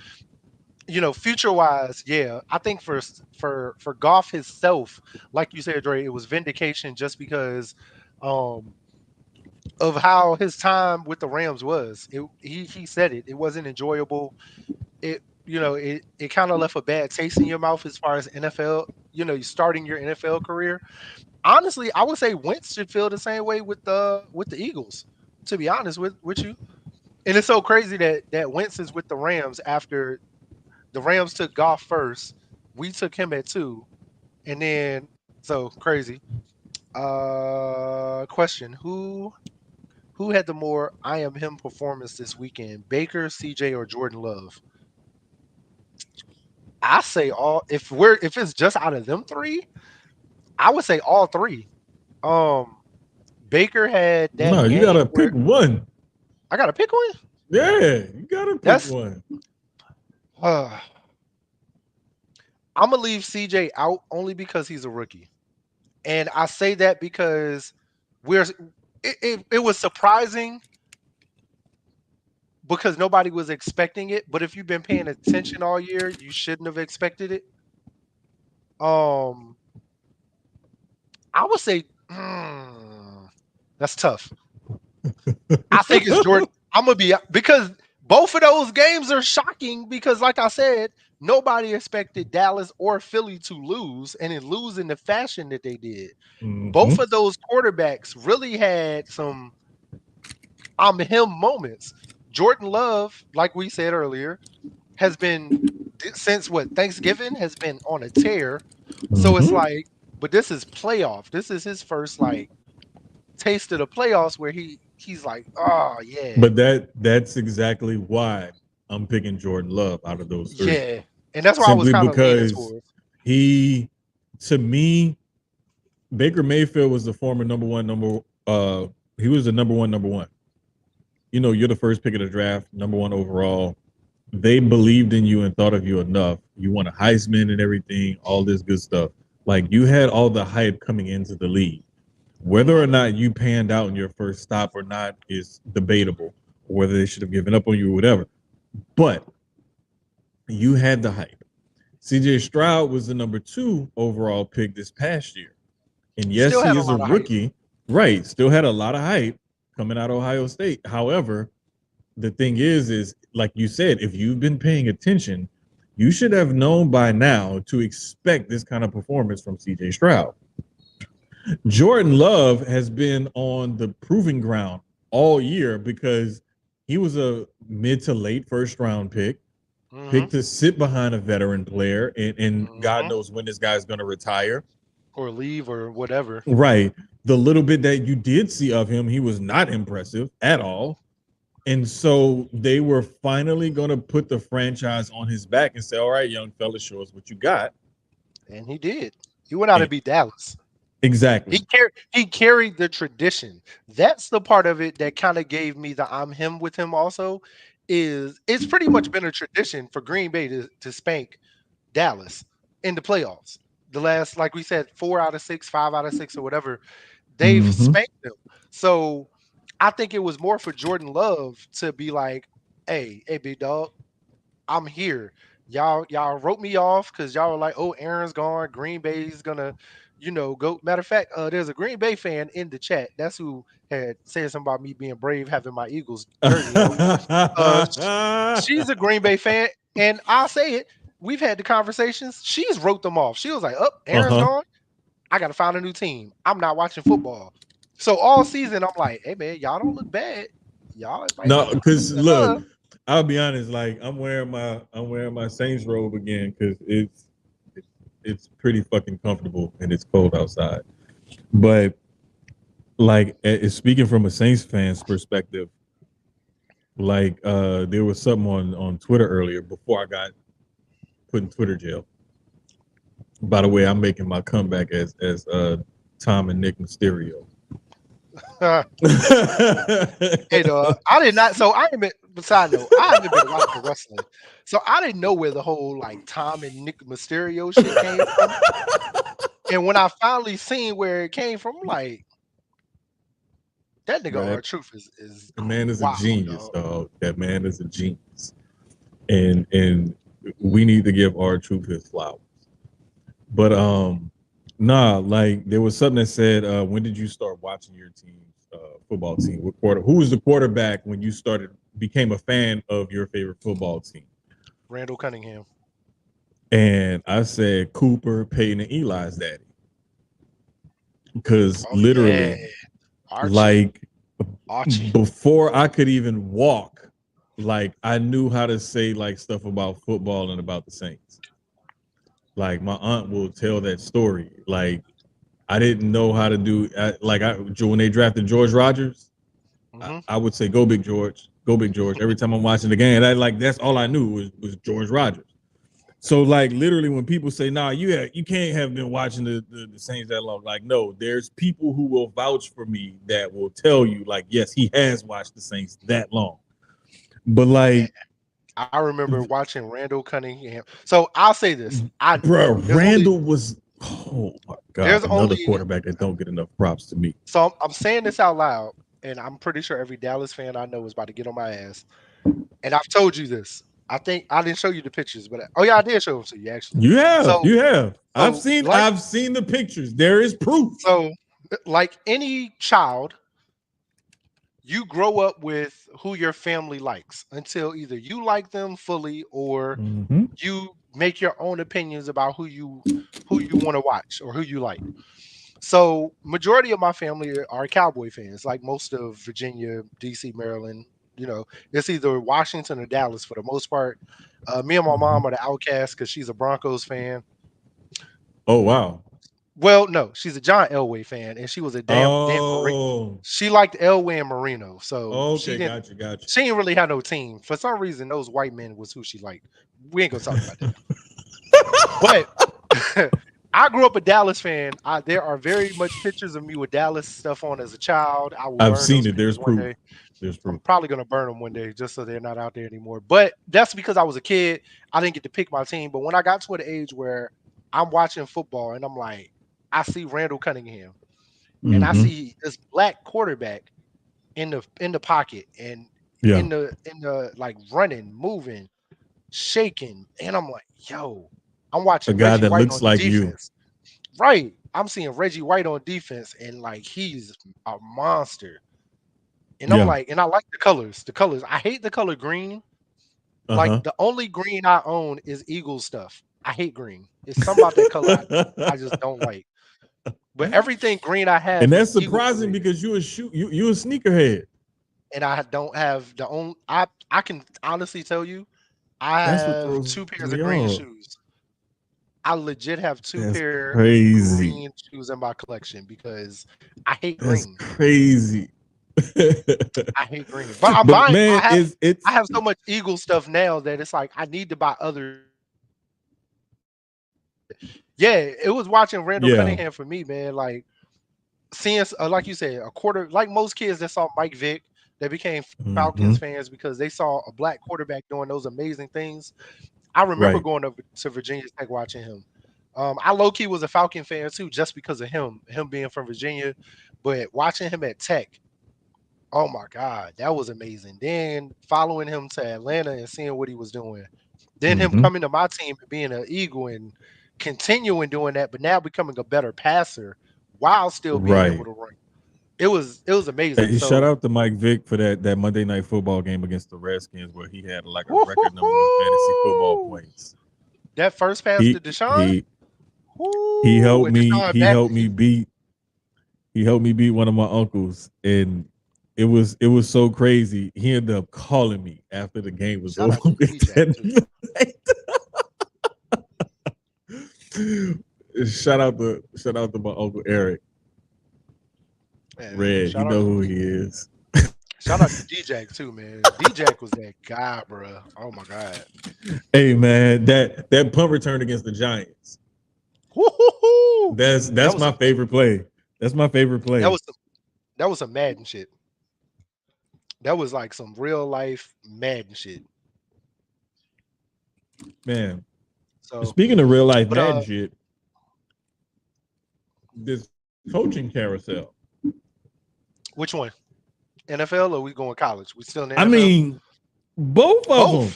S2: future wise, yeah, I think for Goff himself, like you said, Dre, it was vindication just because um, of how his time with the Rams was. He said it wasn't enjoyable. It kind of left a bad taste in your mouth as far as NFL. You starting your NFL career. Honestly, I would say Wentz should feel the same way with the Eagles. To be honest with you, and it's so crazy that Wentz is with the Rams after the Rams took Goff first. We took him at 2, and then so crazy. Question: Who had the more I am him performance this weekend? Baker, CJ, or Jordan Love? I say all. If it's just out of them three, I would say all three. Um, Baker had
S3: No,
S2: that
S3: you
S2: game
S3: gotta
S2: where
S3: pick one.
S2: I gotta pick one.
S3: Yeah, you gotta pick
S2: That's
S3: one.
S2: I'm gonna leave CJ out only because he's a rookie, and I say that because we're it was surprising because nobody was expecting it. But if you've been paying attention all year, you shouldn't have expected it. Um, I would say that's tough. I think it's Jordan. I'm gonna be because both of those games are shocking because, like I said, nobody expected Dallas or Philly to lose and then lose in the fashion that they did.
S3: Mm-hmm.
S2: Both of those quarterbacks really had some I'm him moments. Jordan Love, like we said earlier, has been since what Thanksgiving has been on a tear. So it's
S3: Mm-hmm.
S2: like, but this is playoff. This is his first like taste of the playoffs where he's like, oh yeah,
S3: But that's exactly why I'm picking Jordan Love out of those three.
S2: yeah, and that's why I was
S3: Simply
S2: kind of leaning
S3: because
S2: towards.
S3: he, to me, Baker Mayfield was the former he was the number one. You're the first pick of the draft, number one overall. They believed in you and thought of you enough. You won a Heisman and everything, all this good stuff. Like you had all the hype coming into the league. Whether or not you panned out in your first stop or not is debatable, or whether they should have given up on you or whatever. But you had the hype. CJ Stroud was the number 2 overall pick this past year. And yes,
S2: Still
S3: he
S2: had a
S3: is a
S2: lot of hype.
S3: rookie, right? Still had a lot of hype coming out of Ohio State. However, the thing is like you said, if you've been paying attention, you should have known by now to expect this kind of performance from CJ Stroud. Jordan Love has been on the proving ground all year because he was a mid to late first round
S2: Hmm.
S3: pick to sit behind a veteran player, and God
S2: Hmm.
S3: knows when this guy's going to retire.
S2: Or leave or whatever.
S3: Right. The little bit that you did see of him, he was not impressive at all. And so they were finally going to put the franchise on his back and say, all right, young fella, show us what you got.
S2: And he did. He went out
S3: And
S2: and beat Dallas.
S3: exactly.
S2: He carried the tradition. That's the part of it that kind of gave me the I'm him with him also is it's pretty much been a tradition for Green Bay to spank Dallas in the playoffs. The last, like we said, 4 out of 6, 5 out of 6, or whatever, they've
S3: Mm-hmm.
S2: spanked them. So I think it was more for Jordan Love to be like, hey, big dog, I'm here. Y'all wrote me off because y'all were like, oh, Aaron's gone. Green Bay's gonna, go. Matter of fact, there's a Green Bay fan in the chat. That's who had said something about me being brave having my Eagles jersey on. She's a Green Bay fan, and I'll say it. We've had the conversations. She's wrote them off. She was like, "Oh, Aaron's
S3: Uh-huh.
S2: gone. I got to find a new team. I'm not watching football." So all season, I'm like, "Hey man, y'all don't look bad. y'all.
S3: No, because look, I'll be honest. Like I'm wearing my Saints robe again because it's pretty fucking comfortable and it's cold outside. But like, speaking from a Saints fan's perspective, like there was something on Twitter earlier before I got put in Twitter jail. By the way, I'm making my comeback as Tom and Nick Mysterio.
S2: Hey, I did not. So I ain't been. Side note, I haven't been watching wrestling, so I didn't know where the whole like Tom and Nick Mysterio shit came from. And when I finally seen where it came from, I'm like, that nigga R-Truth is
S3: the man is
S2: wild,
S3: a genius, dog. That man is a genius, and we need to give R-Truth his flowers. But nah, like there was something that said, when did you start watching your team's football team? Who was the quarterback when you became a fan of your favorite football team?
S2: Randall Cunningham.
S3: And I said Cooper, Peyton, and Eli's daddy. Because literally, like Archie. Before I could even walk, like I knew how to say like stuff about football and about the Saints. Like my aunt will tell that story. Like I didn't know how to do when they drafted George Rogers, I would say go Big George, go Big George. Every time I'm watching the game, that's all I knew was George Rogers. So like literally when people say, nah, you can't have been watching the Saints that long. Like, no, there's people who will vouch for me that will tell you, like, yes, he has watched the Saints that long. But like
S2: I remember watching Randall Cunningham. So I'll say this.
S3: Randall was, oh my God, there's another quarterback that don't get enough props to me.
S2: So I'm saying this out loud, and I'm pretty sure every Dallas fan I know is about to get on my ass. And I've told you this. I think I didn't show you the pictures, but I did show them to you actually.
S3: You have. I've seen the pictures. There is proof.
S2: So, like any child, you grow up with who your family likes until either you like them fully or you make your own opinions about who you want to watch or who you like. So, majority of my family are Cowboy fans, like most of Virginia, DC, Maryland. You know, it's either Washington or Dallas for the most part. Me and my mom are the outcasts because she's a Broncos fan.
S3: Oh, wow.
S2: Well, no, she's a John Elway fan, and she was a damn she liked Elway and Marino. So
S3: she got you.
S2: She didn't really have no team. For some reason, those white men was who she liked. We ain't gonna talk about that. But I grew up a Dallas fan. There are very much pictures of me with Dallas stuff on as a child.
S3: I've seen it. There's proof.
S2: I'm probably going to burn them one day just so they're not out there anymore. But that's because I was a kid. I didn't get to pick my team. But when I got to an age where I'm watching football and I'm like, I see Randall Cunningham and I see this black quarterback in the pocket and in the like running, moving, shaking. And I'm like, yo, I'm watching
S3: a guy
S2: Reggie
S3: that
S2: White
S3: looks like
S2: defense. Right. I'm seeing Reggie White on defense and like he's a monster. And I'm like, and I like the colors. The colors. I hate the color green. Like the only green I own is Eagles stuff. I hate green. It's something about that color I just don't like. But everything green I have,
S3: and that's surprising because you a sneakerhead.
S2: And I don't have the own. I can honestly tell you, I have 2 pairs of green shoes. I legit have 2 pairs of green shoes in my collection because I hate green.
S3: That's crazy.
S2: I hate green, but I'm buying. Man, I have so much Eagle stuff now that it's like I need to buy other. Yeah, it was watching Randall Cunningham for me, man. Like seeing, like you said, a quarter. Like most kids that saw Mike Vick, they became Falcons fans because they saw a black quarterback doing those amazing things. I remember going up to Virginia Tech watching him. I low key was a Falcon fan too, just because of him being from Virginia. But watching him at Tech. Oh my God, that was amazing. Then following him to Atlanta and seeing what he was doing. Then him coming to my team and being an Eagle and continuing doing that, but now becoming a better passer while still being able to run. It was amazing.
S3: Hey, shout out to Mike Vick for that Monday Night Football game against the Redskins where he had like a record number of fantasy football points.
S2: That first pass to Deshaun?
S3: He helped me. He helped me beat one of my uncles, and It was so crazy. He ended up calling me after the game was
S2: Shout
S3: over.
S2: out to DJ,
S3: Shout out to my uncle Eric.
S2: Man,
S3: Red, you know who he is.
S2: Shout out to DJ too, man. DJ was that guy, bro. Oh my god.
S3: Hey man, that punt return against the Giants.
S2: Woo-hoo-hoo.
S3: That's my favorite play. That's my favorite play.
S2: That was some Madden shit. That was like some real life Madden shit.
S3: Man.
S2: So
S3: speaking of real life Madden shit, this coaching carousel.
S2: Which one? NFL or we going college? We still in the NFL?
S3: I mean, both of them.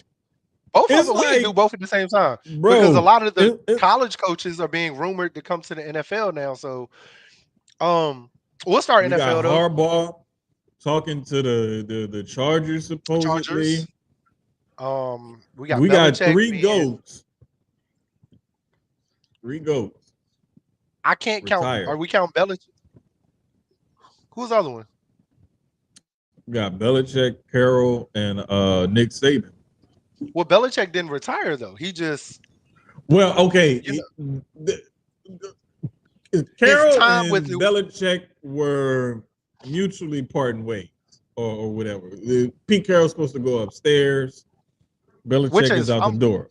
S2: Both of them. We can do both at the same time.
S3: Bro,
S2: because a lot of the college coaches are being rumored to come to the NFL now. So we'll start NFL
S3: got
S2: though.
S3: Harbaugh talking to the Chargers supposedly.
S2: We got
S3: three goats. Three goats.
S2: I can't count. Are we counting Belichick? Who's the other one?
S3: We got Belichick, Carroll, and Nick Saban.
S2: Well, Belichick didn't retire though. He just
S3: okay. Carroll and
S2: with
S3: Belichick were mutually parting ways, or whatever. Pete Carroll's supposed to go upstairs. Belichick is out the door.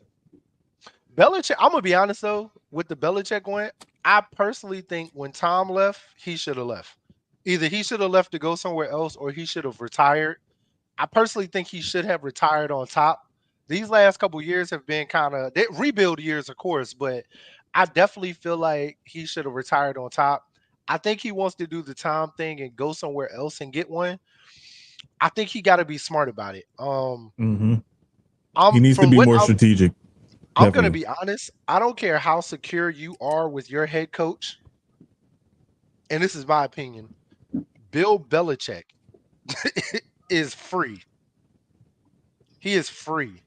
S2: Belichick. I'm gonna be honest though, with the Belichick one, I personally think when Tom left, he should have left. Either he should have left to go somewhere else, or he should have retired. I personally think he should have retired on top. These last couple of years have been kind of rebuild years, of course, but I definitely feel like he should have retired on top. I think he wants to do the Tom thing and go somewhere else and get one. I think he got to be smart about it.
S3: He needs to be more strategic.
S2: I'm going to be honest. I don't care how secure you are with your head coach. And this is my opinion. Bill Belichick is free. He is free.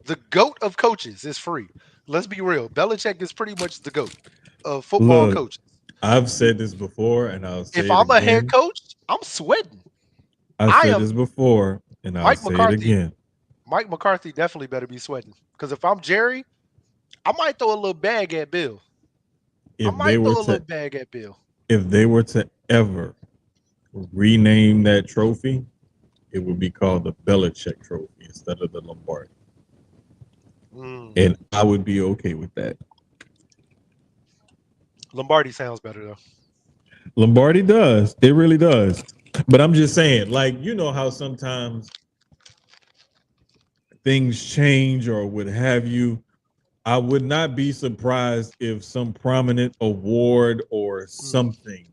S2: The GOAT of coaches is free. Let's be real. Belichick is pretty much the GOAT of football coaches.
S3: I've said this before, and I'll say it again.
S2: If I'm a head coach, I'm sweating.
S3: I've said this before, and I'll say it again.
S2: Mike McCarthy definitely better be sweating. Because if I'm Jerry, I might throw a little bag at Bill.
S3: If they were to ever rename that trophy, it would be called the Belichick Trophy instead of the Lombardi. And I would be okay with that.
S2: Lombardi sounds better though.
S3: Lombardi does. It really does. But I'm just saying, like, you know how sometimes things change or what have you. I would not be surprised if some prominent award or something,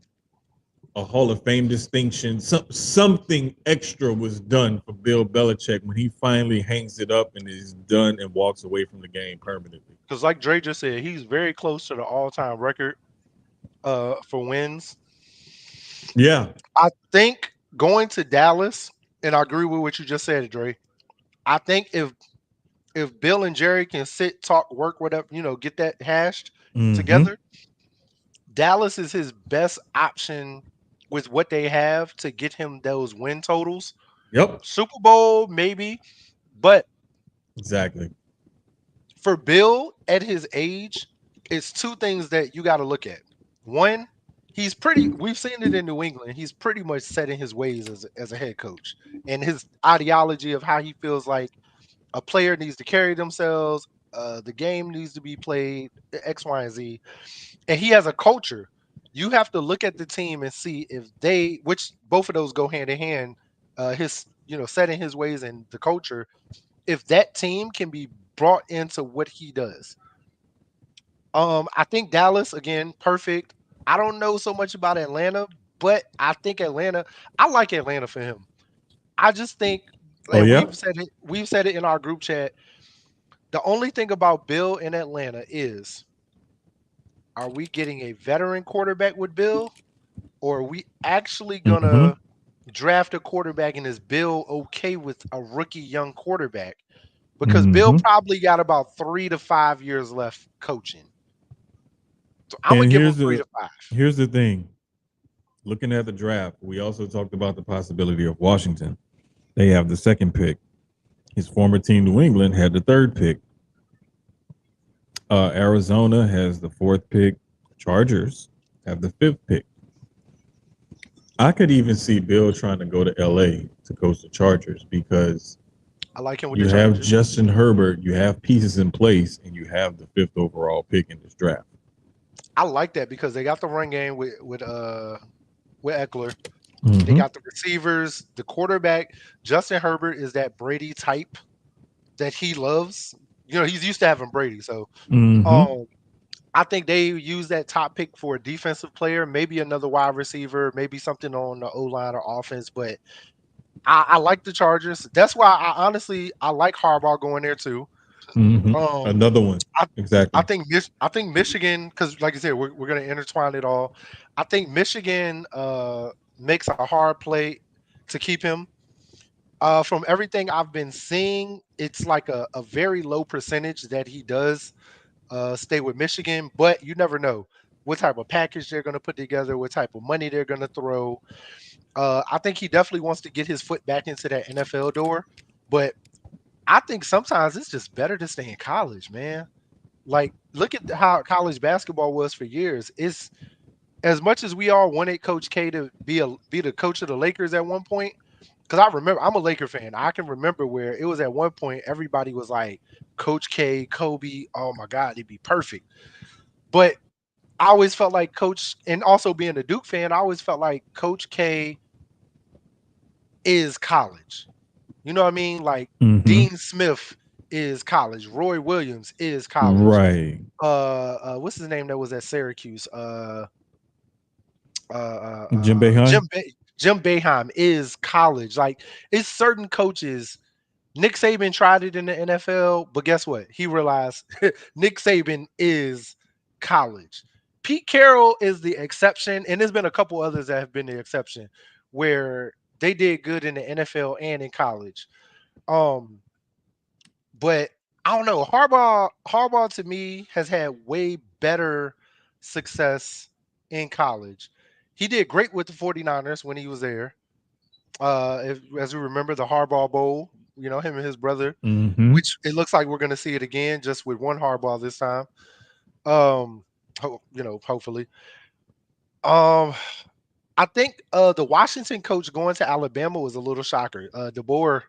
S3: a Hall of Fame distinction, something extra was done for Bill Belichick when he finally hangs it up and is done and walks away from the game permanently.
S2: Because like Dre just said, he's very close to the all-time record for wins.
S3: Yeah.
S2: I think going to Dallas, and I agree with what you just said, Dre, I think if Bill and Jerry can sit, talk, work, whatever, get that hashed together, Dallas is his best option with what they have to get him those win totals.
S3: Yep.
S2: Super Bowl, maybe. But
S3: exactly.
S2: For Bill at his age, it's two things that you got to look at. One, we've seen it in New England. He's pretty much set in his ways as a head coach, and his ideology of how he feels like a player needs to carry themselves, the game needs to be played, X, Y, and Z. And he has a culture. You have to look at the team and see if which both of those go hand in hand, his, setting his ways and the culture, if that team can be brought into what he does. I think Dallas, again, perfect. I don't know so much about Atlanta, but I think I like Atlanta for him. I just think, we've said it in our group chat. The only thing about Bill in Atlanta is, are we getting a veteran quarterback with Bill, or are we actually gonna draft a quarterback and is Bill okay with a rookie young quarterback? Because Bill probably got about 3 to 5 years left coaching. So I'm gonna give him 3 to 5.
S3: Here's the thing. looking at the draft, we also talked about the possibility of Washington. They have the second pick. His former team, New England, had the third pick. Arizona has the fourth pick. Chargers have the fifth pick. I could even see Bill trying to go to LA to coach the Chargers because
S2: I like him with
S3: you
S2: the
S3: have
S2: Chargers.
S3: Justin Herbert, you have pieces in place, and you have the fifth overall pick in this draft.
S2: I like that because they got the run game with Eckler. They
S3: Mm-hmm.
S2: got the receivers, the quarterback. Justin Herbert is that Brady type that he loves. You know, he's used to having Brady. So
S3: Mm-hmm.
S2: I think they use that top pick for a defensive player, maybe another wide receiver, maybe something on the O line or offense. But I like the Chargers. That's why I like Harbaugh going there too.
S3: Mm-hmm.
S2: Um,
S3: Another one.
S2: I,
S3: Exactly.
S2: I think Michigan, because like I said, we're going to intertwine it all. I think Michigan makes a hard play to keep him. From everything I've been seeing, it's like a very low percentage that he does stay with Michigan, but you never know what type of package they're going to put together, what type of money they're going to throw. I think he definitely wants to get his foot back into that NFL door, but I think sometimes it's just better to stay in college, man. Like, look at how college basketball was for years. It's as much as we all wanted Coach K to be the coach of the Lakers at one point. Because I remember, I'm a Laker fan. I can remember where it was at one point. Everybody was like, Coach K, Kobe. Oh my God, he'd be perfect. But I always felt like Coach, and also being a Duke fan, I always felt like Coach K is college. You know what I mean? Like
S3: Mm-hmm.
S2: Dean Smith is college. Roy Williams is college.
S3: Right.
S2: What's his name that was at Syracuse?
S3: Jim Boeheim.
S2: Jim Boeheim is college. Like it's certain coaches. Nick Saban tried it in the NFL, but guess what? He realized Nick Saban is college. Pete Carroll is the exception, and there's been a couple others that have been the exception where they did good in the NFL and in college. Um, but I don't know. Harbaugh to me has had way better success in college. He did great with the 49ers when he was there. As we remember, the Harbaugh Bowl, you know, him and his brother,
S3: Mm-hmm.
S2: which it looks like we're going to see it again, just with one Harbaugh this time. Hopefully. Um, I think the Washington coach going to Alabama was a little shocker. DeBoer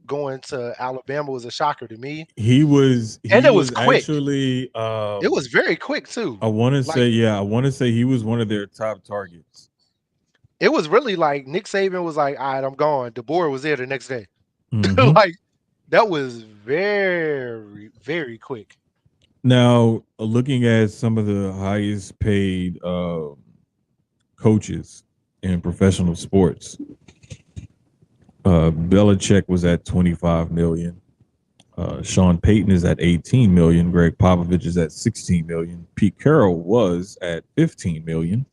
S2: going to Alabama was a shocker to me,
S3: He was
S2: and
S3: he
S2: it was
S3: was
S2: quick.
S3: actually
S2: It was very quick too.
S3: I want to
S2: Like
S3: say I want to say he was one of their top targets.
S2: it was really like Nick Saban was like, "All right, I'm gone." DeBoer was there the next day.
S3: Mm-hmm.
S2: Like that was very, very quick.
S3: Now, looking at some of the highest paid coaches in professional sports, Belichick was at 25 million. Sean Payton is at 18 million. Greg Popovich is at 16 million. Pete Carroll was at 15 million.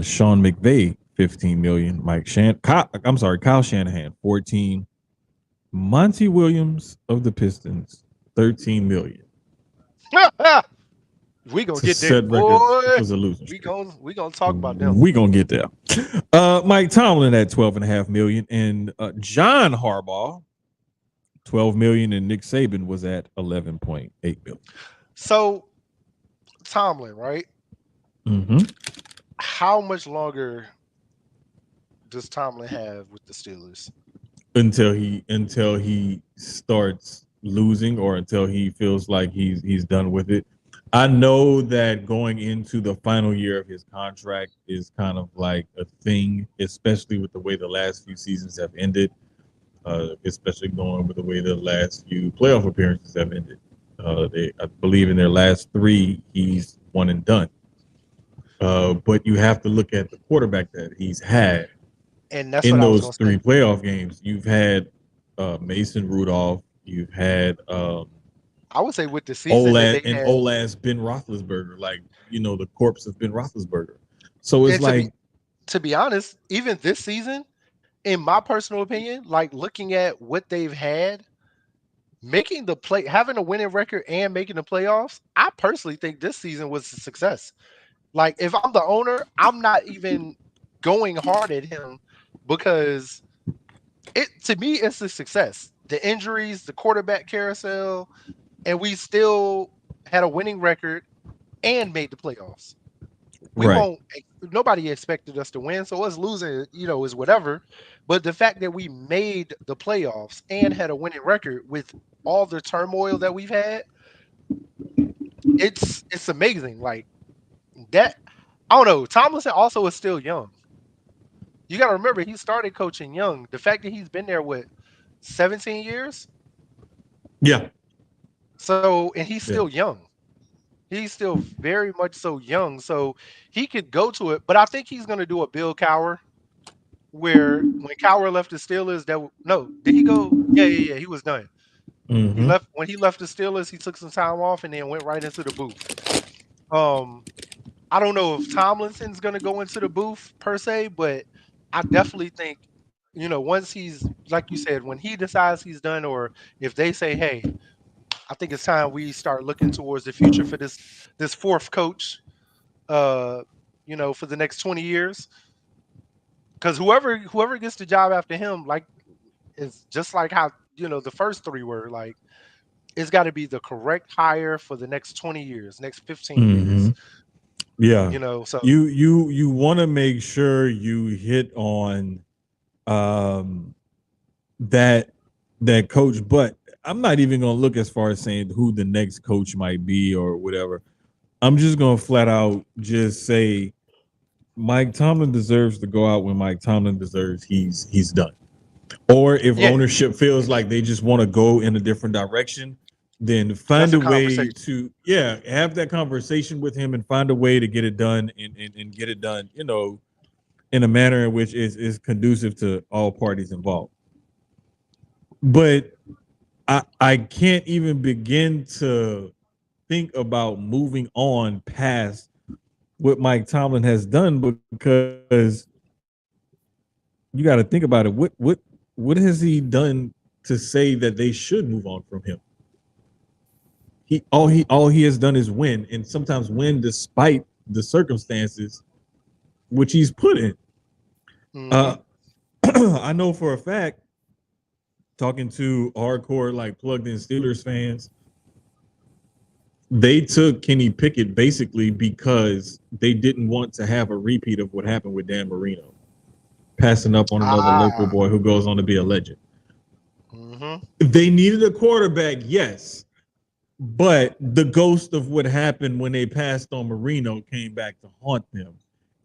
S3: Sean McVay 15 million. Kyle Shanahan 14. Monty Williams of the Pistons 13 million.
S2: We gonna
S3: To
S2: get there,
S3: set records
S2: boy.
S3: was a losing
S2: We
S3: streak.
S2: gonna talk about them.
S3: We gonna get there. Mike Tomlin at 12.5 million, and John Harbaugh 12 million, and Nick Saban was at 11.8 million.
S2: So Tomlin, right?
S3: Mm-hmm.
S2: How much longer does Tomlin have with the Steelers?
S3: Until he starts losing, or until he feels like he's done with it. I know that going into the final year of his contract is kind of like a thing, especially with the way the last few seasons have ended, especially going with the way the last few playoff appearances have ended. I believe in their last three, he's one and done. But you have to look at the quarterback that he's had
S2: And that's
S3: in
S2: what I was
S3: those
S2: gonna
S3: three
S2: say.
S3: playoff games. You've had Mason Rudolph. You've had
S2: I would say with the season that they had,
S3: old ass Ben Roethlisberger, like the corpse of Ben Roethlisberger. So it's
S2: and
S3: like,
S2: to be honest, even this season, in my personal opinion, like looking at what they've had, having a winning record and making the playoffs, I personally think this season was a success. Like if I'm the owner, I'm not even going hard at him because to me it's a success. The injuries, the quarterback carousel, and we still had a winning record and made the playoffs. We
S3: Right.
S2: won't. Nobody expected us to win, so us losing, is whatever. But the fact that we made the playoffs and had a winning record with all the turmoil that we've had, it's amazing. Like that. I don't know. Tomlinson also is still young. You got to remember he started coaching young. The fact that he's been there with 17 years,
S3: Yeah.
S2: so and he's
S3: Yeah.
S2: still young. He's still very much so young, so he could go to it. But I think he's going to do a Bill Cowher, where when Cowher left the Steelers, no, did he go? Yeah. He was done. He
S3: Mm-hmm.
S2: left when he left the Steelers. He took some time off and then went right into the booth. Um, I don't know if Tomlinson's going to go into the booth per se, but I definitely think, once he's like you said, when he decides he's done, or if they say, "Hey, I think it's time we start looking towards the future for this fourth coach," uh, for the next 20 years, because whoever gets the job after him, like, is just like how the first three were. Like, it's got to be the correct hire for the next 20 years, next 15
S3: Mm-hmm.
S2: years.
S3: Yeah.
S2: So
S3: You want to make sure you hit on um that coach, but I'm not even gonna look as far as saying who the next coach might be or whatever. I'm just gonna flat out just say Mike Tomlin deserves to go out when Mike Tomlin deserves he's done. Or if
S2: yeah,
S3: ownership feels like they just want to go in a different direction, then find
S2: that's a
S3: a way
S2: conversation.
S3: to have that conversation with him and find a way to get it done and get it done, in a manner in which is conducive to all parties involved. But I can't even begin to think about moving on past what Mike Tomlin has done because you got to think about it. What has he done to say that they should move on from him? He has done is win, and sometimes win despite the circumstances which he's put in.
S2: Hmm.
S3: I know for a fact, talking to hardcore like plugged in Steelers fans, they took Kenny Pickett basically because they didn't want to have a repeat of what happened with Dan Marino, passing up on another local
S2: Ah.
S3: boy who goes on to be a legend.
S2: Hmm.
S3: They needed a quarterback, yes, but the ghost of what happened when they passed on Marino came back to haunt them,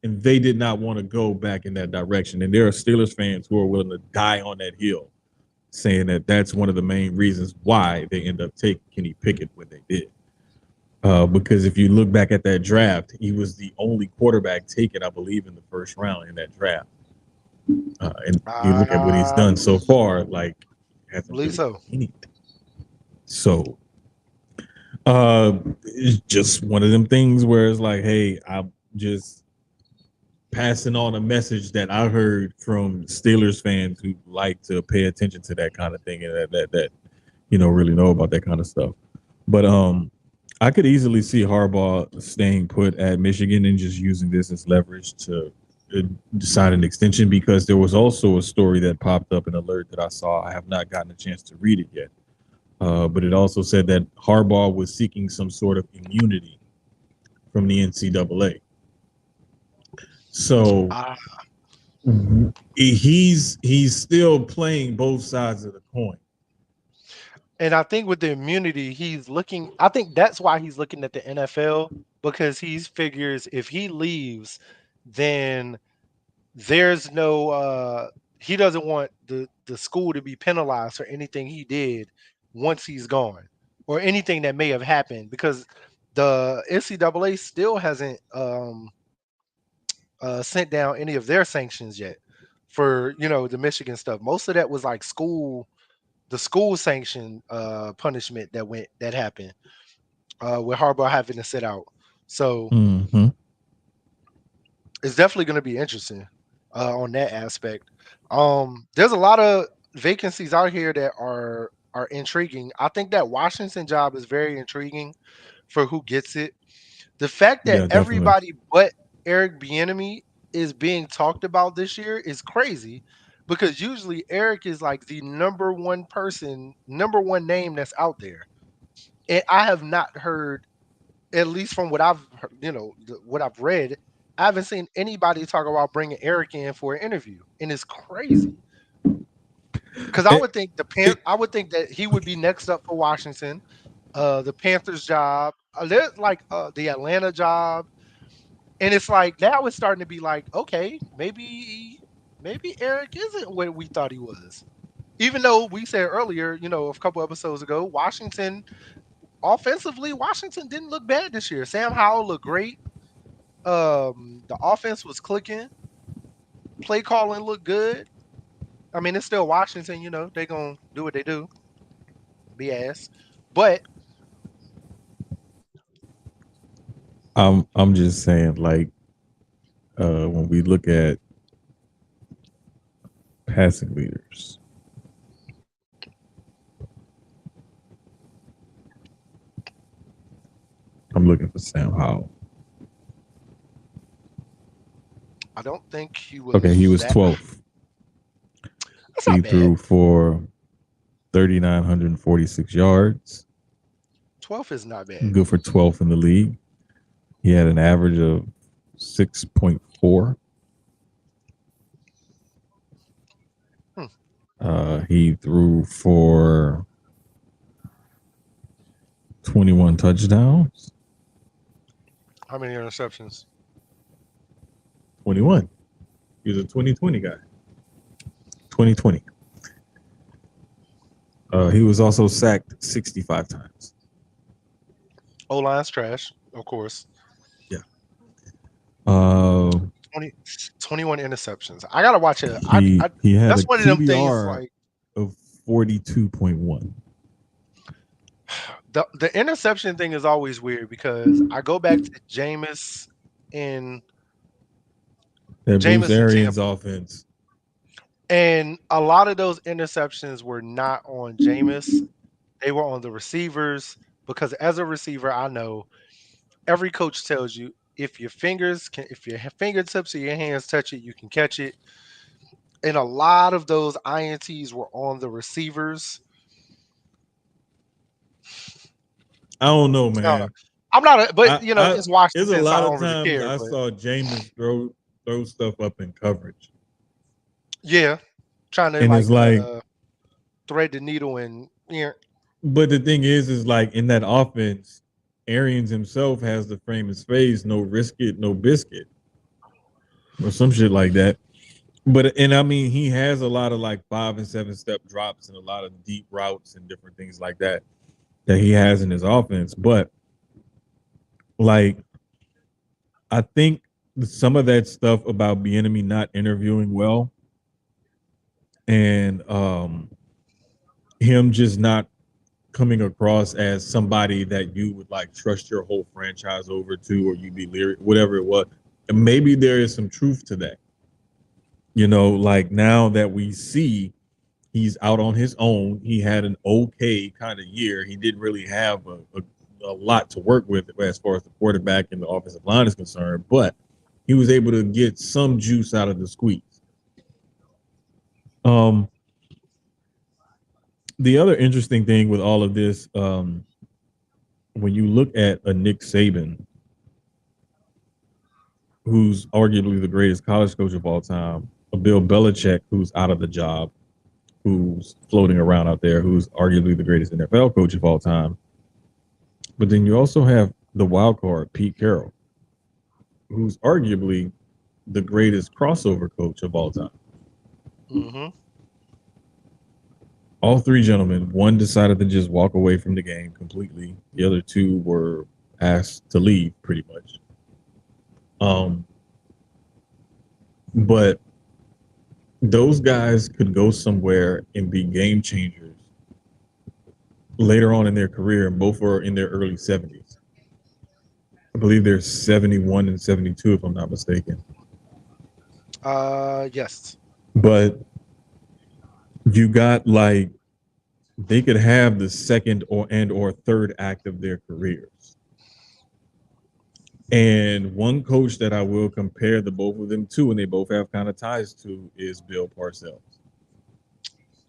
S3: and they did not want to go back in that direction. And there are Steelers fans who are willing to die on that hill, saying that that's one of the main reasons why they end up taking Kenny Pickett when they did. Because if you look back at that draft, he was the only quarterback taken, I believe, in the first round in that draft. And you look at what he's
S2: I
S3: done so far, like hasn't
S2: believe
S3: really done
S2: so.
S3: anything. So it's just one of them things where it's like, hey, I'm just passing on a message that I heard from Steelers fans who like to pay attention to that kind of thing and that really know about that kind of stuff. But I could easily see Harbaugh staying put at Michigan and just using this as leverage to decide an extension, because there was also a story that popped up, an alert that I saw. I have not gotten a chance to read it yet. But it also said that Harbaugh was seeking some sort of immunity from the NCAA. So
S2: Ah,
S3: he's still playing both sides of the coin.
S2: and I think with the immunity, he's looking. I think that's why he's looking at the NFL, because he figures if he leaves, then there's no. He doesn't want the school to be penalized for anything he did once he's gone, or anything that may have happened, because the NCAA still hasn't sent down any of their sanctions yet for the Michigan stuff. Most of that was like the school sanction punishment that happened with Harbaugh having to sit out. So
S3: Mm-hmm.
S2: it's definitely going to be interesting on that aspect. There's a lot of vacancies out here that are intriguing. I think that Washington job is very intriguing for who gets it. The fact that
S3: Yeah, definitely.
S2: everybody but Eric Bieniemy is being talked about this year is crazy because usually Eric is like the number one name that's out there. And I have not heard, at least from what I've what I've read, I haven't seen anybody talk about bringing Eric in for an interview, and it's crazy. Because I would think I would think that he would be next up for Washington, the Panthers job, there's like the Atlanta job, and it's like now it's starting to be like, okay, maybe Eric isn't what we thought he was. Even though we said earlier, a couple episodes ago, Washington offensively, Washington didn't look bad this year. Sam Howell looked great. The offense was clicking. Play calling looked good. I mean, it's still Washington. They gonna do what they do. Be ass, but
S3: I'm just saying, like, when we look at passing leaders, I'm looking for Sam Howell.
S2: I don't think he was.
S3: Okay, he was 12th. He threw for 3,946 yards.
S2: 12th is not bad.
S3: Good for 12th in the league. He had an average of 6.4. He threw for 21 touchdowns.
S2: How many interceptions?
S3: 21. He was a 2020 guy. 2020. He was also sacked 65 times.
S2: O-line's trash, of course.
S3: Yeah.
S2: 21 interceptions. I gotta watch it.
S3: He had
S2: that's
S3: a
S2: one of them things
S3: QBR of 42.1.
S2: The interception thing is always weird because I go back to Jameis and
S3: Bruce Arians offense.
S2: And a lot of those interceptions were not on Jameis. They were on the receivers because as a receiver, I know every coach tells you if your fingertips or your hands touch it, you can catch it. And a lot of those INTs were on the receivers.
S3: I don't know, man.
S2: I'm not, it's Washington.
S3: There's a lot
S2: so
S3: of times really I saw Jameis throw stuff up in coverage.
S2: Yeah, trying to it's like thread the needle and
S3: But the thing is like in that offense, Arians himself has the famous phrase, "No risk it, no biscuit," or some shit like that. But I mean, he has a lot of like 5 and 7 step drops and a lot of deep routes and different things like that he has in his offense. But like, I think some of that stuff about Bieniemy not interviewing well and him just not coming across as somebody that you would like trust your whole franchise over to, or you'd be leery, whatever it was. And maybe there is some truth to that. Like now that we see he's out on his own, he had an okay kind of year. He didn't really have a lot to work with as far as the quarterback and the offensive line is concerned, but he was able to get some juice out of the squeeze. The other interesting thing with all of this, when you look at a Nick Saban, who's arguably the greatest college coach of all time, a Bill Belichick who's out of the job, who's floating around out there, who's arguably the greatest NFL coach of all time. But then you also have the wild card, Pete Carroll, who's arguably the greatest crossover coach of all time.
S2: Mm-hmm.
S3: All three gentlemen, one decided to just walk away from the game completely. The other two were asked to leave pretty much. But those guys could go somewhere and be game changers later on in their career, and both are in their early 70s. I believe they're 71 and 72, if I'm not mistaken.
S2: Yes.
S3: But you got like they could have the second or third act of their careers. And one coach that I will compare the both of them to, and they both have kind of ties to, is Bill Parcells.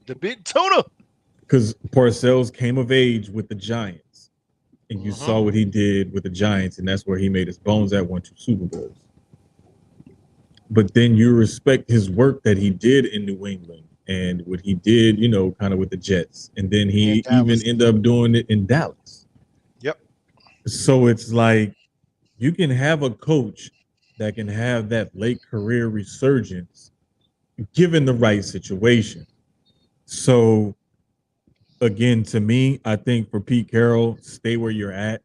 S2: The big tuna.
S3: Because Parcells came of age with the Giants, and you saw what he did with the Giants, and that's where he made his bones at, won 2 Super Bowls. But then you respect his work that he did in New England and what he did, you know, kind of with the Jets. And then he even ended up doing it in Dallas.
S2: Yep.
S3: So it's like you can have a coach that can have that late career resurgence given the right situation. So again, to me, I think for Pete Carroll, stay where you're at.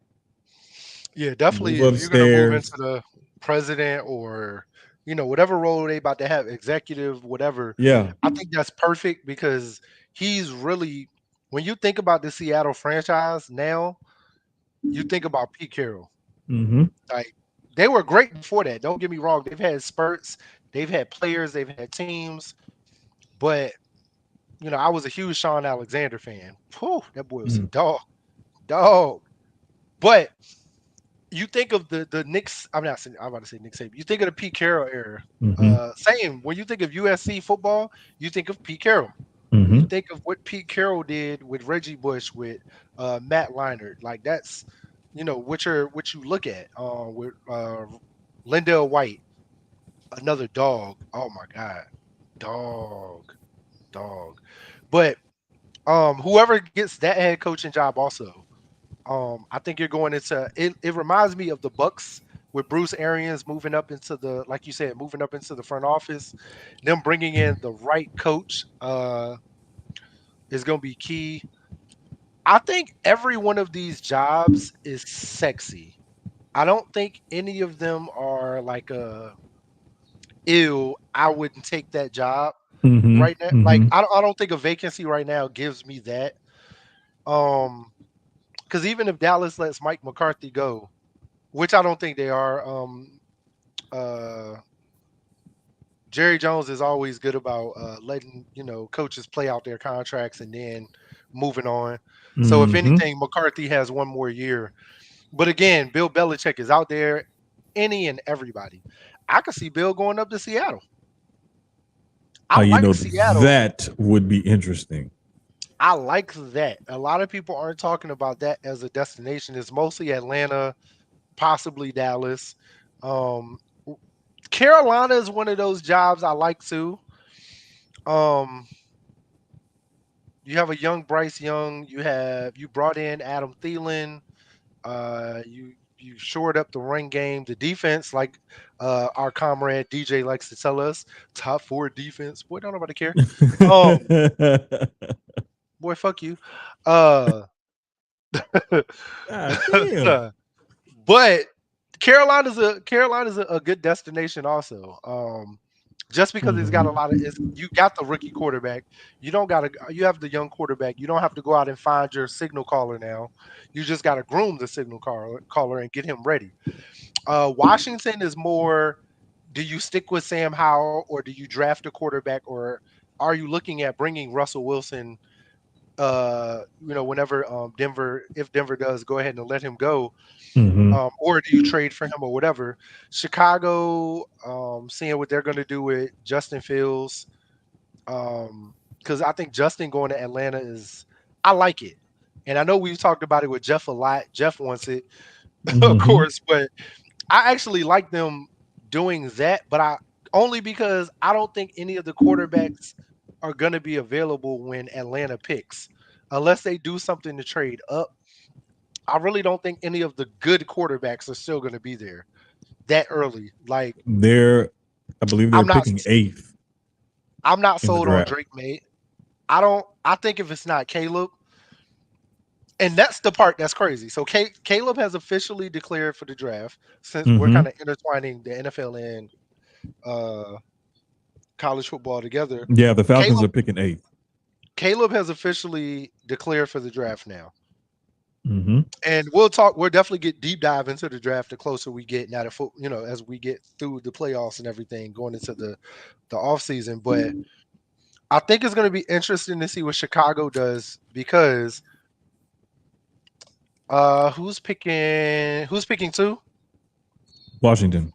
S2: Yeah, definitely. If you're gonna move into the president or whatever role they about to have, executive, whatever.
S3: Yeah,
S2: I think that's perfect because he's really, when you think about the Seattle franchise now, you think about Pete Carroll. Like they were great before that. Don't get me wrong. They've had spurts, they've had players, they've had teams, but I was a huge Sean Alexander fan. Whew, that boy was a dog. But you think of the Knicks. I'm about to say Nick Saban. You think of the Pete Carroll era. Same. When you think of USC football, you think of Pete Carroll. You think of what Pete Carroll did with Reggie Bush, with Matt Leinart. Like that's, what you look at with Lindell White, another dog. Oh my God, dog. But whoever gets that head coaching job also. I think you're going into it. It reminds me of the Bucks with Bruce Arians moving up into the, like you said, moving up into the front office. Them bringing in the right coach is going to be key. I think every one of these jobs is sexy. I don't think any of them are like ew, I wouldn't take that job right now. Like I don't think a vacancy right now gives me that. Because even if Dallas lets Mike McCarthy go, which I don't think they are, Jerry Jones is always good about letting coaches play out their contracts and then moving on. So if anything, McCarthy has one more year. But again, Bill Belichick is out there, any and everybody. I could see Bill going up to Seattle.
S3: Seattle. That would be interesting.
S2: I like that. A lot of people aren't talking about that as a destination. It's mostly Atlanta, possibly Dallas. Carolina is one of those jobs I like too. You have a young Bryce Young. You brought in Adam Thielen. You shored up the run game, the defense, like our comrade DJ likes to tell us, top 4 defense. Boy, don't nobody care. Boy, fuck you. But Carolina's a good destination also. Just because it's got a lot of, you got the rookie quarterback. You have the young quarterback. You don't have to go out and find your signal caller now. You just got to groom the signal caller and get him ready. Washington is more, do you stick with Sam Howell or do you draft a quarterback, or are you looking at bringing Russell Wilson whenever if Denver does go ahead and let him go, or do you trade for him or whatever? Chicago, seeing what they're going to do with Justin Fields, because I think Justin going to Atlanta I like it, and I know we've talked about it with Jeff a lot. Jeff wants it, of course, but I actually like them doing that, but only because I don't think any of the quarterbacks are going to be available when Atlanta picks, unless they do something to trade up. I really don't think any of the good quarterbacks are still going to be there that early. Like
S3: I believe they're picking 8th.
S2: I'm not sold on Drake May. I think if it's not Caleb, and that's the part that's crazy. So Caleb has officially declared for the draft, since we're kind of intertwining the NFL and college football together.
S3: Yeah, the Falcons are picking 8th.
S2: Caleb has officially declared for the draft now. And we'll definitely get deep dive into the draft the closer we get now, as we get through the playoffs and everything going into the off season. But I think it's going to be interesting to see what Chicago does, because who's picking 2?
S3: Washington,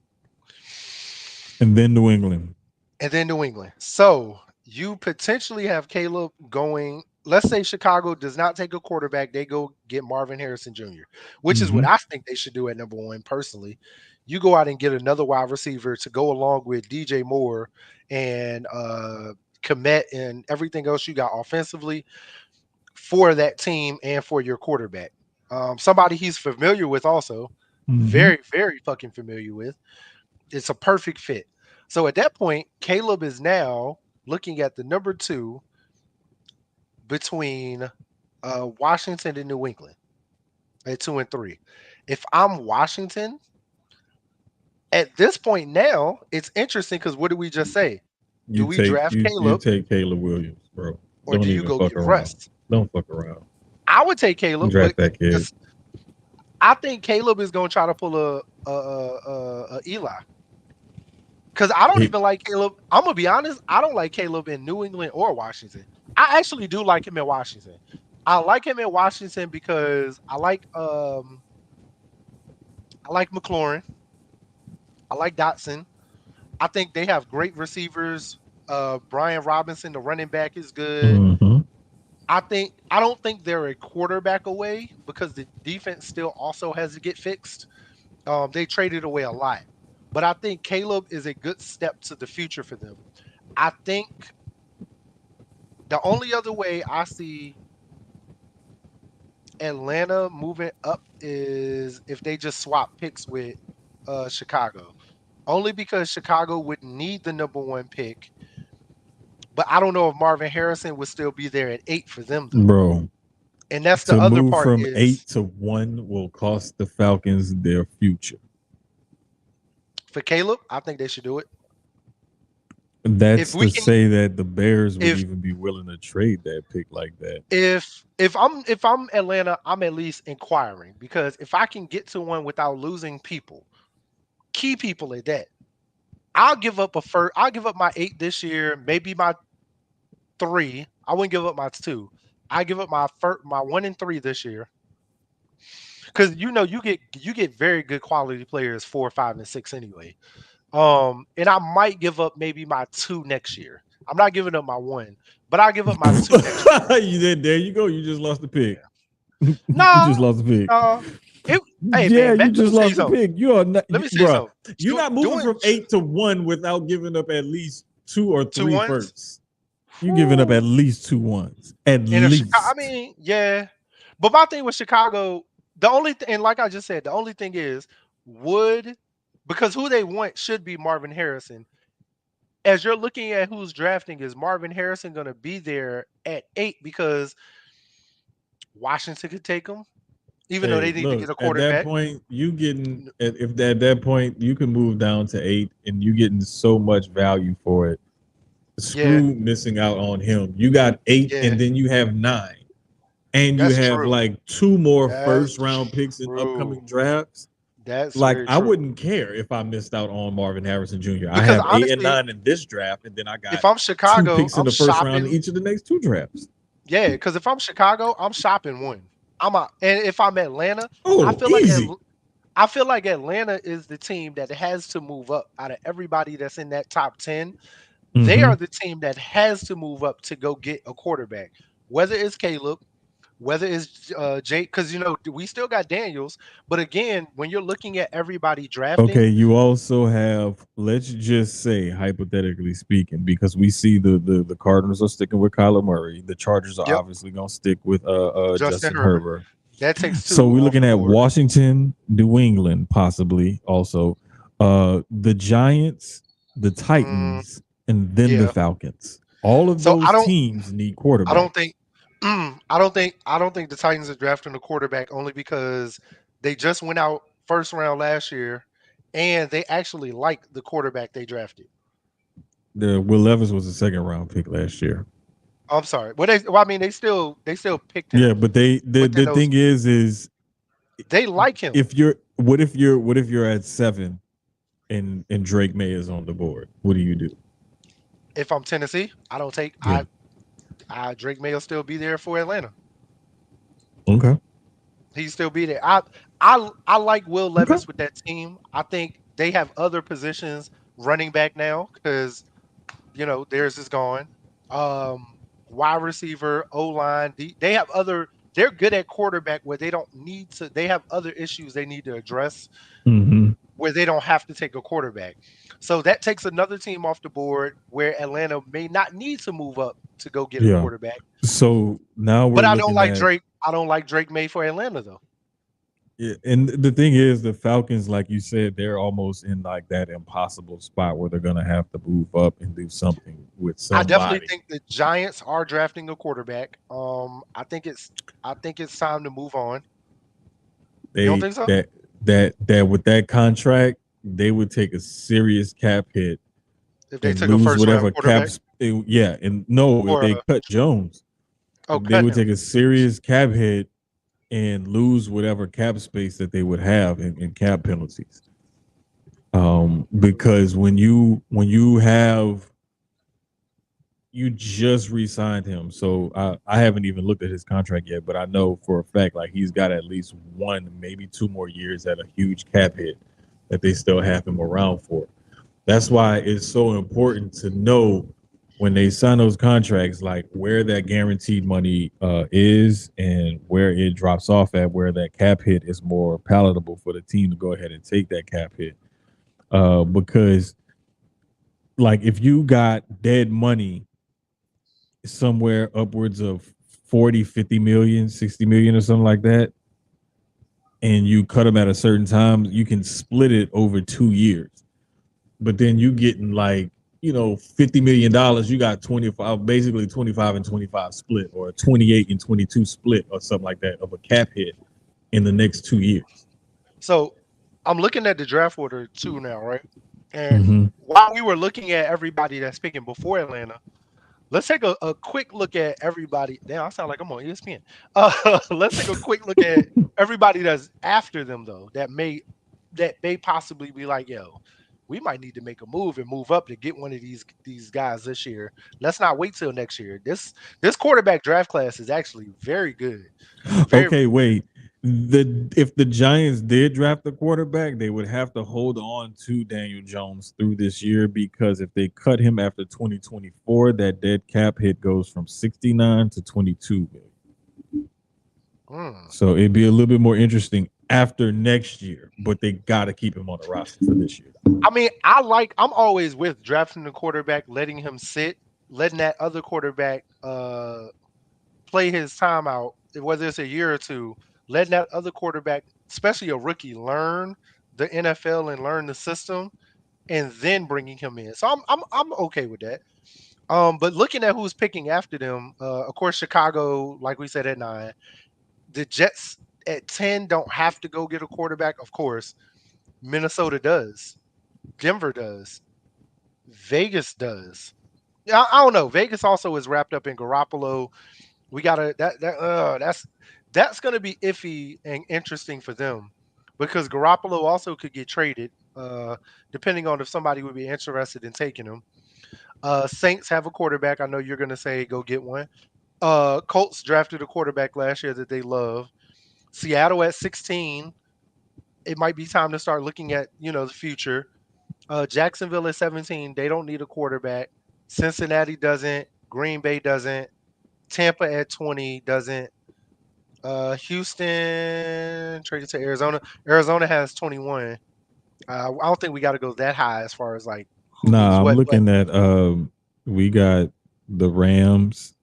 S3: and then New England.
S2: And then New England. So you potentially have Caleb going. Let's say Chicago does not take a quarterback, they go get Marvin Harrison Jr., which is what I think they should do at number one. Personally, you go out and get another wide receiver to go along with DJ Moore and Komet and everything else you got offensively for that team and for your quarterback. Somebody he's familiar with, also very, very fucking familiar with. It's a perfect fit. So at that point, Caleb is now looking at the number two between Washington and New England at 2 and 3. If I'm Washington, at this point now, it's interesting because what did we just say? Do we draft Caleb?
S3: You take Caleb Williams, bro.
S2: Or do you go get Russ?
S3: Don't fuck around.
S2: I would take Caleb.
S3: Draft that kid.
S2: I think Caleb is going to try to pull a Eli. Because I don't even like Caleb. I'm going to be honest. I don't like Caleb in New England or Washington. I actually do like him in Washington. I like him in Washington because I like McLaurin. I like Dotson. I think they have great receivers. Brian Robinson, the running back, is good. I don't think they're a quarterback away because the defense still also has to get fixed. They traded away a lot. But I think Caleb is a good step to the future for them. I think the only other way I see Atlanta moving up is if they just swap picks with Chicago. Only because Chicago would need the number one pick. But I don't know if Marvin Harrison would still be there at 8 for them, though.
S3: Bro.
S2: And that's the other part.
S3: To move from 8 to 1 will cost the Falcons their future.
S2: For Caleb, I think they should do it.
S3: That's to say that the Bears would even be willing to trade that pick like that.
S2: If I'm Atlanta, I'm at least inquiring, because if I can get to one without losing key people at that, I'll give up I'll give up my 8 this year, maybe my 3. I wouldn't give up my 2. I give up my 1 and 3 this year. Because you get very good quality players 4, 5, and 6 anyway. And I might give up maybe my 2 next year. I'm not giving up my 1, but I'll give up my 2 next year.
S3: There you go. You just lost the pick.
S2: No,
S3: you just lost the pick.
S2: You
S3: just lost the pick. You are not.
S2: Let me see something.
S3: You're not moving from 8 to 1 without giving up at least 2 or 3 firsts. You're giving up at least 2 ones. At least.
S2: I mean, yeah. But my thing with Chicago, the only thing, and like I just said, the only thing is because who they want should be Marvin Harrison. As you're looking at who's drafting, is Marvin Harrison going to be there at 8 because Washington could take him, even though they need to get a quarterback.
S3: At that point, at that point you can move down to 8 and you're getting so much value for it. Screw missing out on him. You got 8 and then you have 9. And you have like 2 more first round picks in upcoming drafts.
S2: That's
S3: like I wouldn't care if I missed out on Marvin Harrison Jr. Because I have honestly, 8 and 9 in this draft, and then I got
S2: if I'm Chicago,
S3: 2 picks in the first round in each of the next 2 drafts.
S2: Yeah, because if I'm Chicago, I'm shopping 1. I'm out. And if I'm Atlanta, I feel like Atlanta is the team that has to move up out of everybody that's in that top 10. They are the team that has to move up to go get a quarterback, whether it's Caleb, whether it's Jake, because we still got Daniels. But again, when you're looking at everybody drafting,
S3: okay, you also have, let's just say, hypothetically speaking, because we see the Cardinals are sticking with Kyler Murray, the Chargers are obviously gonna stick with Justin Herbert.
S2: That takes 2.
S3: So we're looking at Washington, New England, possibly also the Giants, the Titans, and then the Falcons. All of those teams need quarterbacks.
S2: I don't think the Titans are drafting a quarterback, only because they just went out first round last year, and they actually like the quarterback they drafted.
S3: Will Levis was a second round pick last year.
S2: I'm sorry. They still picked him.
S3: Yeah, but the thing is
S2: they like him.
S3: What if you're at 7 and Drake May is on the board? What do you do?
S2: If I'm Tennessee, I don't take Drake May will still be there for Atlanta.
S3: Okay.
S2: He'll still be there. I like Will Levis with that team. I think they have other positions running back now because theirs is gone. Um, Wide receiver, O line, they have other. They're good at quarterback where they don't need to. They have other issues they need to address
S3: Mm-hmm.
S2: where they don't have to take a quarterback. So that takes another team off the board where Atlanta may not need to move up to go get a
S3: Yeah.
S2: quarterback.
S3: So now we're
S2: But I don't
S3: looking
S2: like
S3: at
S2: Drake. I don't like Drake May for Atlanta though.
S3: yeah, and the thing is, the Falcons, like you said, they're almost in like that impossible spot where they're gonna have to move up and do something with
S2: I definitely
S3: somebody.
S2: think the Giants are drafting a quarterback. I think it's time to move on. You don't
S3: They
S2: think so?
S3: that with that contract, they would take a serious cap hit
S2: If they
S3: and
S2: took a
S3: lose
S2: first round
S3: whatever
S2: quarterback
S3: yeah, and no, if
S2: or
S3: they cut Jones, they
S2: cut
S3: would
S2: him.
S3: take a serious cap hit and lose whatever cap space that they would have in cap penalties. Because when you have you just re-signed him, so I haven't even looked at his contract yet, but I know for a fact like he's got at least one, maybe 2 more years at a huge cap hit that they still have him around for. That's why it's so important to know when they sign those contracts, like where that guaranteed money is and where it drops off at, where that cap hit is more palatable for the team to go ahead and take that cap hit. Because like if you got dead money somewhere upwards of 40, 50 million, 60 million or something like that, and you cut them at a certain time, you can split it over 2 years. But then you getting like, $50 million, you got 25, basically 25 and 25 split, or 28 and 22 split or something like that of a cap hit in the next 2 years.
S2: So I'm looking at the draft order too now, right? And
S3: Mm-hmm.
S2: while we were looking at everybody that's picking before Atlanta, let's take a quick look at everybody. Damn, I sound like I'm on ESPN. Let's take a quick look at everybody that's after them though. That may possibly be like, yo, we might need to make a move and move up to get one of these guys this year. Let's not wait till next year. This quarterback draft class is actually very good. Very
S3: Okay, wait. If the Giants did draft the quarterback, they would have to hold on to Daniel Jones through this year, because if they cut him after 2024, that dead cap hit goes from 69 to 22.
S2: mm.
S3: So it'd be a little bit more interesting after next year, but they got to keep him on the roster for this year.
S2: I mean, I'm always with drafting the quarterback, letting him sit, letting that other quarterback play his time out, whether it's a year or two, letting that other quarterback, especially a rookie, learn the NFL and learn the system, and then bringing him in. So I'm okay with that. But looking at who's picking after them, of course, Chicago, like we said, at 9, the Jets at 10 don't have to go get a quarterback. Of course, Minnesota does, Denver does, Vegas does. Yeah, I don't know. Vegas also is wrapped up in Garoppolo. We gotta that's gonna be iffy and interesting for them because Garoppolo also could get traded, depending on if somebody would be interested in taking him. Saints have a quarterback. I know you're gonna say go get one. Colts drafted a quarterback last year that they love. Seattle at 16. It might be time to start looking at the future. Jacksonville at 17. They don't need a quarterback. Cincinnati doesn't. Green Bay doesn't. Tampa at 20 doesn't. Houston traded to Arizona. Arizona has 21. I don't think we got to go that high as far as like who needs
S3: Nah, I'm
S2: what. But
S3: looking at we got the Rams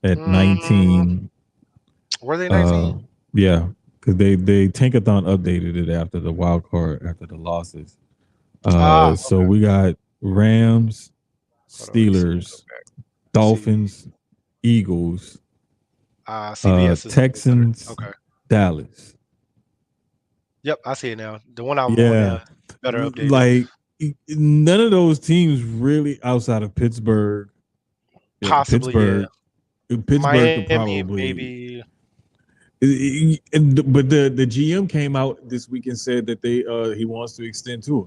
S3: at
S2: mm,
S3: 19.
S2: were they 19?
S3: Yeah, because they Tankathon updated it after the wild card, after the losses. So
S2: Okay.
S3: we got Rams,
S2: Hold on, let me see.
S3: Steelers, Dolphins, Eagles,
S2: CBS is
S3: Texans,
S2: okay.
S3: Dallas.
S2: Yep, I see it now. The one I'm on
S3: Yeah,
S2: now is better updated.
S3: like none of those teams really outside of Pittsburgh.
S2: Possibly,
S3: Pittsburgh
S2: Miami,
S3: could probably
S2: maybe.
S3: But the GM came out this week and said that he wants to extend Tua.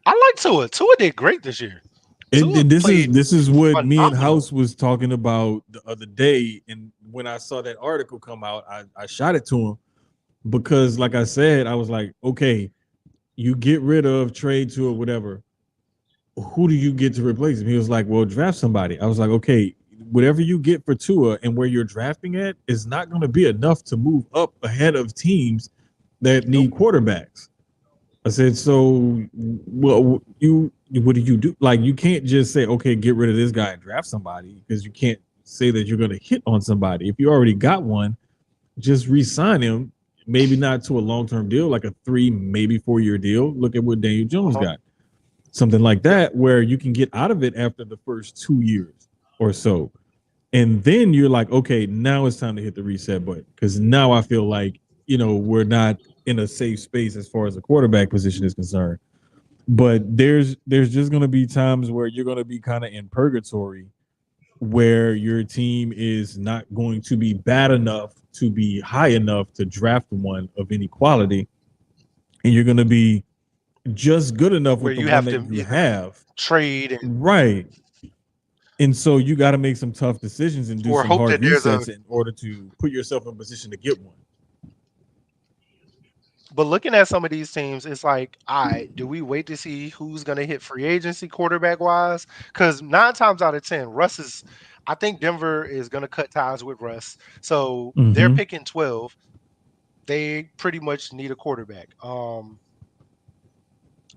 S2: I like Tua. Tua did great this year.
S3: And this is what me and
S2: phenomenal.
S3: House was talking about the other day. And when I saw that article come out, I shot it to him because, like I said, I was like, okay, you get rid of, trade to, or whatever. Who do you get to replace him? He was like, well, draft somebody. I was like, okay, whatever you get for Tua and where you're drafting at is not going to be enough to move up ahead of teams that need quarterbacks. I said, so, well, what do you do? Like, you can't just say, okay, get rid of this guy and draft somebody, because you can't say that you're going to hit on somebody. If you already got one, just re-sign him. Maybe not to a long-term deal, like a 3, maybe 4-year deal. Look at what Daniel Jones got. Something like that, where you can get out of it after the first 2 years or so. And then you're like, okay, now it's time to hit the reset button, because now I feel like, we're not in a safe space as far as the quarterback position is concerned. But there's just going to be times where you're going to be kind of in purgatory, where your team is not going to be bad enough to be high enough to draft one of any quality, and you're going to be just good enough
S2: where
S3: with the
S2: you
S3: one
S2: have
S3: that
S2: to
S3: you have.
S2: trade and
S3: Right. And so you got to make some tough decisions and do
S2: or
S3: some
S2: hope
S3: hard
S2: that there's
S3: resets in order to put yourself in a position to get one.
S2: But looking at some of these teams, it's like, all right, do we wait to see who's going to hit free agency quarterback wise? Because 9 times out of 10, I think Denver is going to cut ties with Russ. So they're picking 12. They pretty much need a quarterback.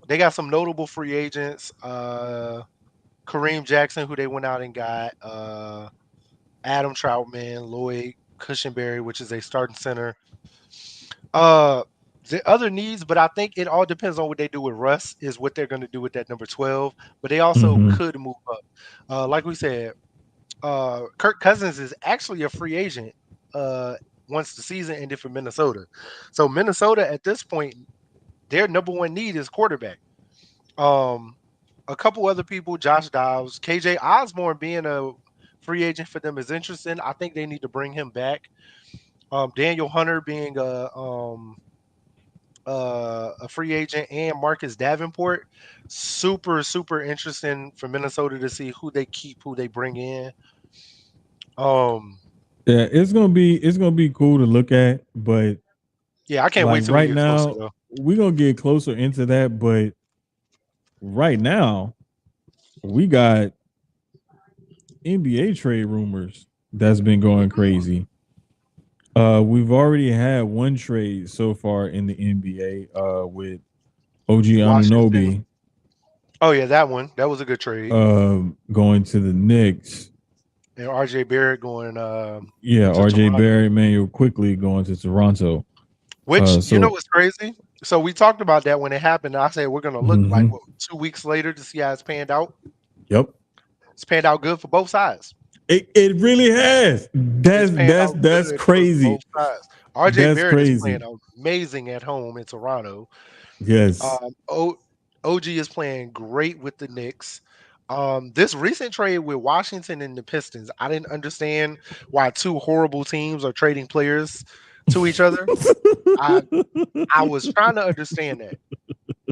S2: They got some notable free agents. Kareem Jackson, who they went out and got. Adam Troutman, Lloyd Cushenberry, which is a starting center. The other needs, but I think it all depends on what they do with Russ, is what they're going to do with that number 12. But they also could move up. Like we said, Kirk Cousins is actually a free agent once the season ended for Minnesota. So Minnesota at this point, their number one need is quarterback. A couple other people, Josh Dobbs, KJ Osborne being a free agent for them is interesting. I think they need to bring him back. Daniel Hunter being a free agent, and Marcus Davenport, super interesting for Minnesota to see who they keep, who they bring in.
S3: Yeah, it's gonna be cool to look at, but
S2: yeah, I can't wait till
S3: right
S2: we get
S3: now.
S2: closer, though.
S3: We're gonna get closer into that, but right now we got NBA trade rumors that's been going crazy. We've already had one trade so far in the NBA with OG Anunoby.
S2: Oh yeah, that one. That was a good trade.
S3: Going to the Knicks.
S2: And RJ Barrett going
S3: RJ Barrett, Manuel quickly going to Toronto.
S2: Which you know what's crazy? So we talked about that when it happened. I said we're gonna look like 2 weeks later to see how it's panned out.
S3: Yep.
S2: It's panned out good for both sides.
S3: It really has. That's crazy.
S2: RJ Barrett is playing amazing at home in Toronto.
S3: Yes.
S2: OG is playing great with the Knicks. This recent trade with Washington and the Pistons, I didn't understand why 2 horrible teams are trading players to each other. I was trying to understand that.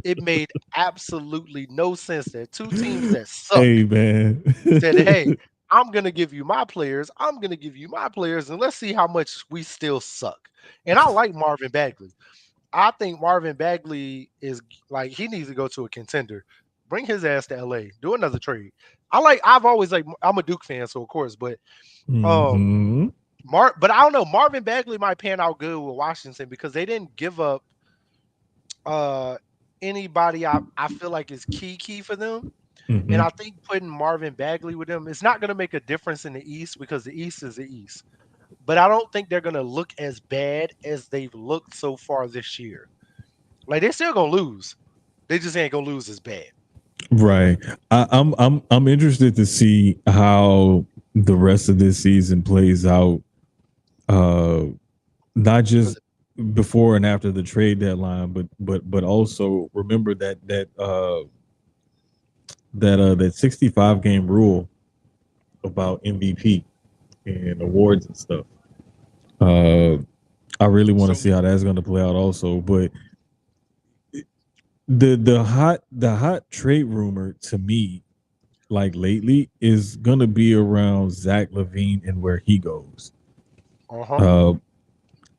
S2: It made absolutely no sense that 2 teams that suck said, hey, I'm going to give you my players. I'm going to give you my players. And let's see how much we still suck. And I like Marvin Bagley. I think Marvin Bagley is like, he needs to go to a contender. Bring his ass to LA. Do another trade. I'm a Duke fan, so of course, but but I don't know. Marvin Bagley might pan out good with Washington because they didn't give up anybody I feel like is key for them. And I think putting Marvin Bagley with them, it's not going to make a difference in the East because the East is the East. But I don't think they're going to look as bad as they've looked so far this year. Like, they're still going to lose. They just ain't going to lose as bad.
S3: Right. I'm interested to see how the rest of this season plays out. Not just before and after the trade deadline, but also remember that 65 game rule about MVP and awards and stuff. I really want to see how that's going to play out also, but the hot trade rumor to me, like lately, is going to be around Zach LaVine and where he goes.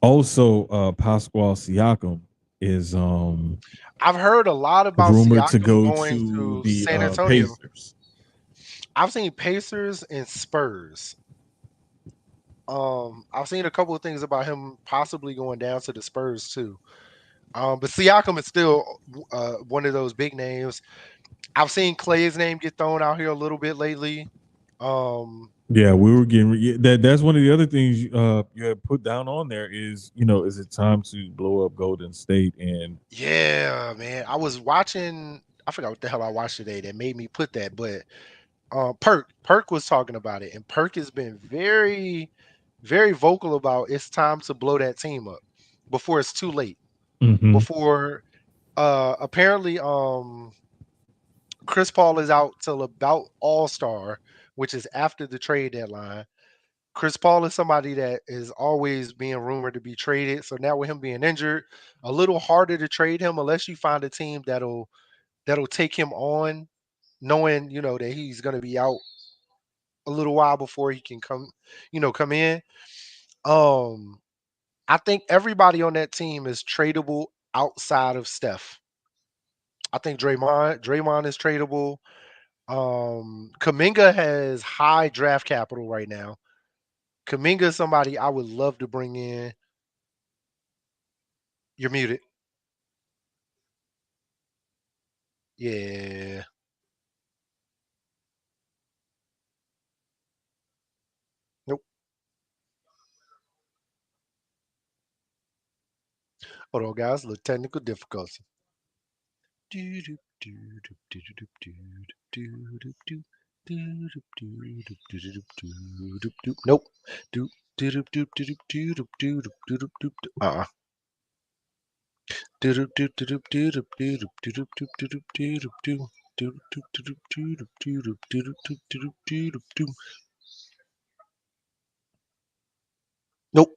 S3: Also Pascual Siakam is
S2: I've heard a lot about
S3: rumored to
S2: Siakam
S3: go
S2: going
S3: to
S2: to
S3: the
S2: San Antonio.
S3: Pacers.
S2: I've seen Pacers and Spurs. I've seen a couple of things about him possibly going down to the Spurs too. But Siakam is still one of those big names. I've seen Clay's name get thrown out here a little bit lately.
S3: Yeah, we were getting that. That's one of the other things you had put down on there is is it time to blow up Golden State? And
S2: Yeah, man. I was watching. I forgot what the hell I watched today that made me put that, but Perk was talking about it, and Perk has been very, very vocal about it's time to blow that team up before it's too late.
S3: Mhm.
S2: Before apparently Chris Paul is out till about All-Star, which is after the trade deadline. Chris Paul is somebody that is always being rumored to be traded. So now with him being injured, a little harder to trade him unless you find a team that'll take him on, knowing that he's going to be out a little while before he can come in. Um, I think everybody on that team is tradable outside of Steph. I think Draymond is tradable. Kaminga has high draft capital right now. Kaminga is somebody I would love to bring in. You're muted. Yeah. Nope. Hold on, guys. A little technical difficulty. Nope. Uh-uh. Nope.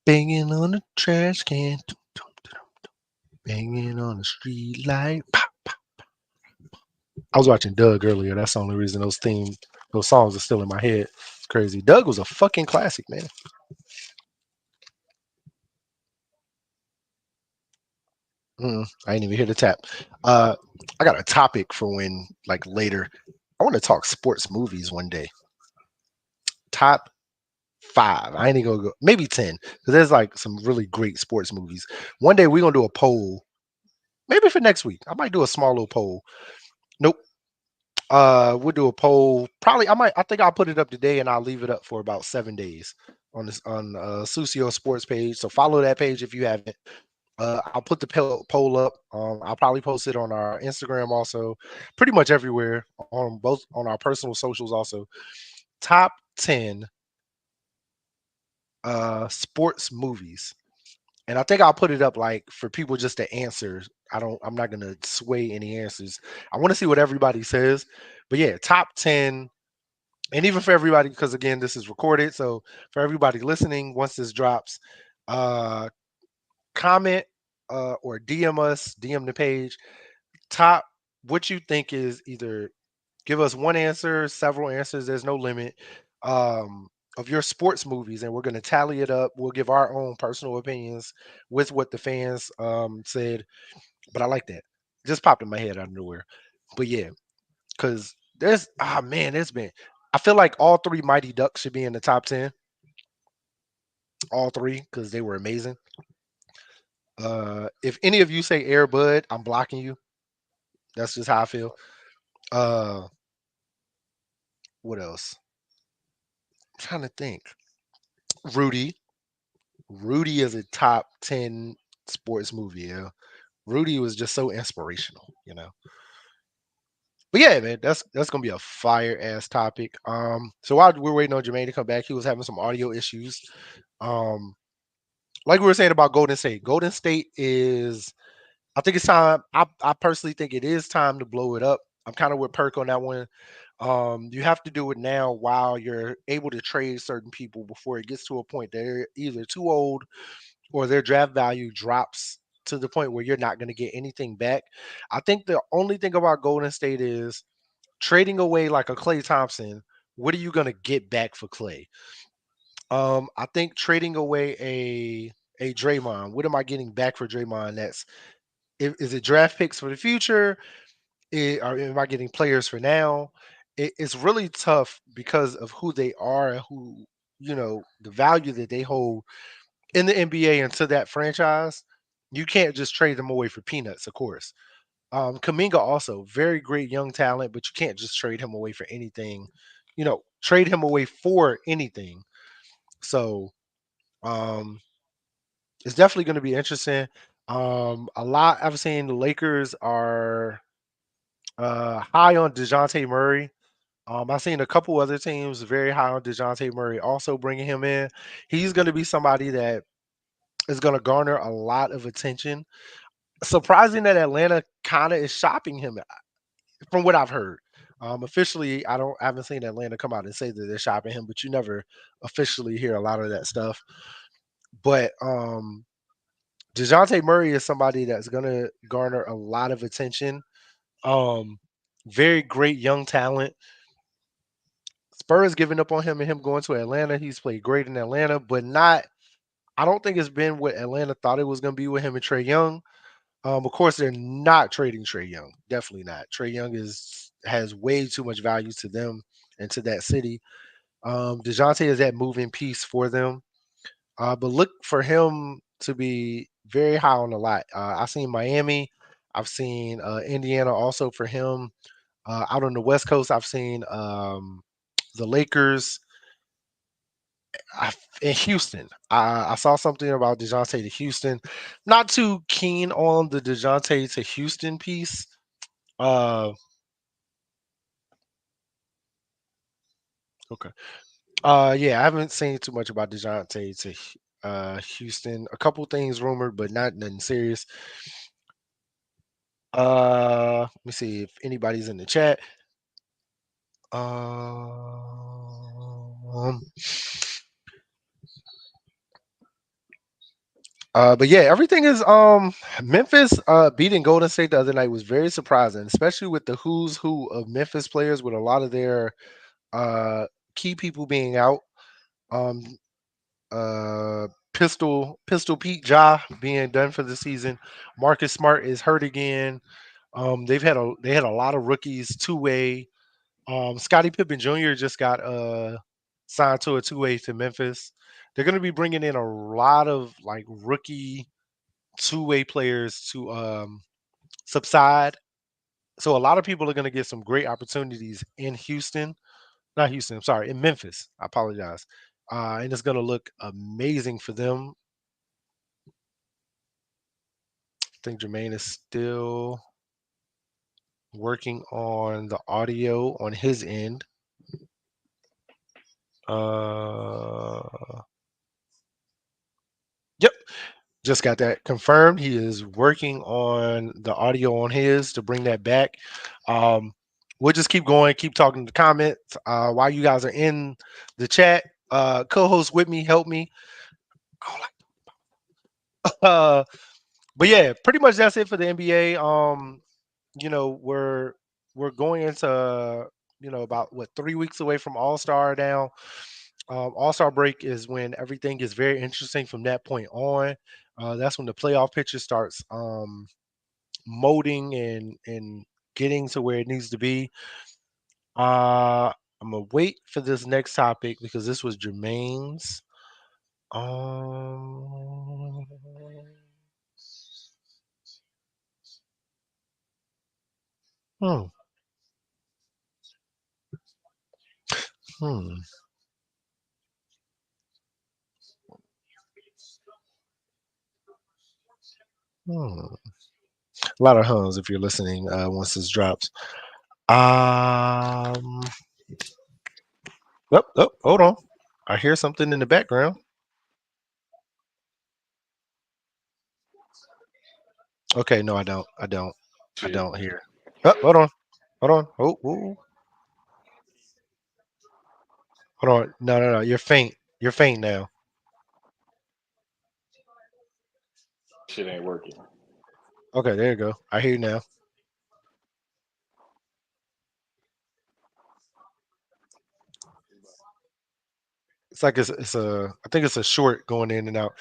S2: Banging on the trash can. Banging on the street light. I was watching Doug earlier. That's the only reason those songs are still in my head. It's crazy. Doug was a fucking classic, man. I didn't even hear the tap. I got a topic for when, like, later. I want to talk sports movies one day. Top 5. I ain't even gonna go. Maybe 10, because there's like some really great sports movies. One day we're gonna do a poll. Maybe for next week. I might do a small little poll. Nope. We'll do a poll. Probably I think I'll put it up today and I'll leave it up for about 7 days on Sucio Sports page. So follow that page if you haven't. I'll put the poll up. I'll probably post it on our Instagram also, pretty much everywhere on both on our personal socials also. Top 10 sports movies. And I think I'll put it up like for people just to answer. I'm not gonna sway any answers. I want to see what everybody says. But yeah, top 10. And even for everybody, because again, this is recorded. So for everybody listening, once this drops, uh comment or DM the page. Top what you think is either give us one answer, several answers, there's no limit. Of your sports movies, and we're going to tally it up. We'll give our own personal opinions with what the fans said. But I like that. Just popped in my head out of nowhere. But yeah, because there's been. I feel like all three Mighty Ducks should be in the top 10. All three, because they were amazing. If any of you say Air Bud, I'm blocking you. That's just how I feel. Uh, what else? I'm trying to think. Rudy. Rudy is a top 10 sports movie. Yeah. Rudy was just so inspirational. But yeah, man, that's gonna be a fire ass topic. So while we're waiting on Jermaine to come back, he was having some audio issues. Um, like we were saying about Golden State. Golden State is, I think it's time. I personally think it is time to blow it up. I'm kind of with Perk on that one. You have to do it now while you're able to trade certain people before it gets to a point they're either too old or their draft value drops to the point where you're not going to get anything back. I think the only thing about Golden State is trading away like a Clay Thompson. What are you going to get back for Clay? I think trading away a Draymond. What am I getting back for Draymond? Is it draft picks for the future? Or am I getting players for now? It's really tough because of who they are and who the value that they hold in the NBA and to that franchise. You can't just trade them away for peanuts, of course. Kaminga also very great young talent, but you can't just trade him away for anything. Trade him away for anything. So um, it's definitely going to be interesting. A lot I've seen the Lakers are high on DeJounte Murray. I've seen a couple other teams very high on DeJounte Murray, also bringing him in. He's going to be somebody that is going to garner a lot of attention. Surprising that Atlanta kind of is shopping him, from what I've heard. Officially, I haven't seen Atlanta come out and say that they're shopping him, but you never officially hear a lot of that stuff. But DeJounte Murray is somebody that's going to garner a lot of attention. Um, Very great young talent. Spurs giving up on him and him going to Atlanta. He's played great in Atlanta, but not. I don't think it's been what Atlanta thought it was going to be with him and Trey Young. Of course, they're not trading Trey Young. Definitely not. Trey Young has way too much value to them and to that city. DeJounte is that moving piece for them. But look for him to be very high on the lot. I've seen Miami. I've seen Indiana also for him. Out on the West Coast, I've seen the Lakers. In Houston, I saw something about DeJounte to Houston. Not too keen on the DeJounte to Houston piece. Uh, okay. Yeah, I haven't seen too much about DeJounte to Houston. A couple things rumored, but not nothing serious. Let me see if anybody's in the chat. Um, but yeah, everything is Memphis beating Golden State the other night was very surprising, especially with the who's who of Memphis players with a lot of their uh key people being out. Um Pistol Pete Ja being done for the season. Marcus Smart is hurt again. They had a lot of rookies two-way. Scottie Pippen Jr. just got signed to a two-way to Memphis. They're going to be bringing in a lot of like rookie two-way players to subside. So a lot of people are going to get some great opportunities in Houston. Not Houston, I'm sorry, in Memphis. I apologize. And it's going to look amazing for them. I think Jermaine is still working on the audio on his end. Yep, just got that confirmed. He is working on the audio on his to bring that back. We'll just keep going, keep talking in the comments while you guys are in the chat. Co-host with me, help me. Uh, but yeah, pretty much that's it for the NBA. We're going into about what 3 weeks away from All Star now. All Star break is when everything is very interesting from that point on. That's when the playoff picture starts molding and getting to where it needs to be. I'm gonna wait for this next topic because this was Jermaine's. Um, hmm, hmm, hmm. A lot of hums if you're listening once this drops. Um, hold on. I hear something in the background. Okay, no, I don't. I don't. I
S1: Shit.
S2: don't hear. Oh, hold on. Hold on. Oh, oh, hold on. No, no, no. You're faint. You're faint now.
S1: Shit ain't working.
S2: Okay, there you go. I hear you now. It's like I think it's a short going in and out.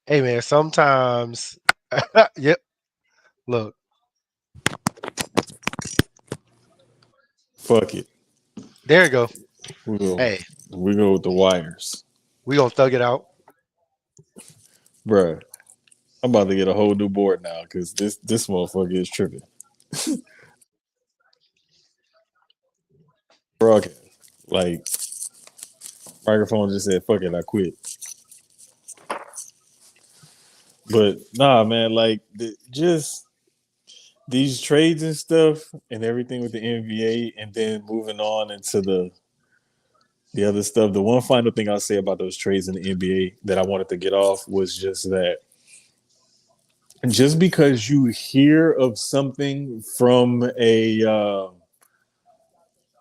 S2: Hey man, sometimes yep. Look,
S3: Fuck it.
S2: there you go.
S3: We go.
S2: Hey,
S3: We go with the wires,
S2: we gonna thug it out.
S3: bruh. I'm about to get a whole new board now because this motherfucker is tripping. Broadcast. Like microphone just said, "Fuck it, I quit." But nah, man, like just these trades and stuff and everything with the NBA, and then moving on into the other stuff. The one final thing I'll say about those trades in the NBA that I wanted to get off was just that just because you hear of something from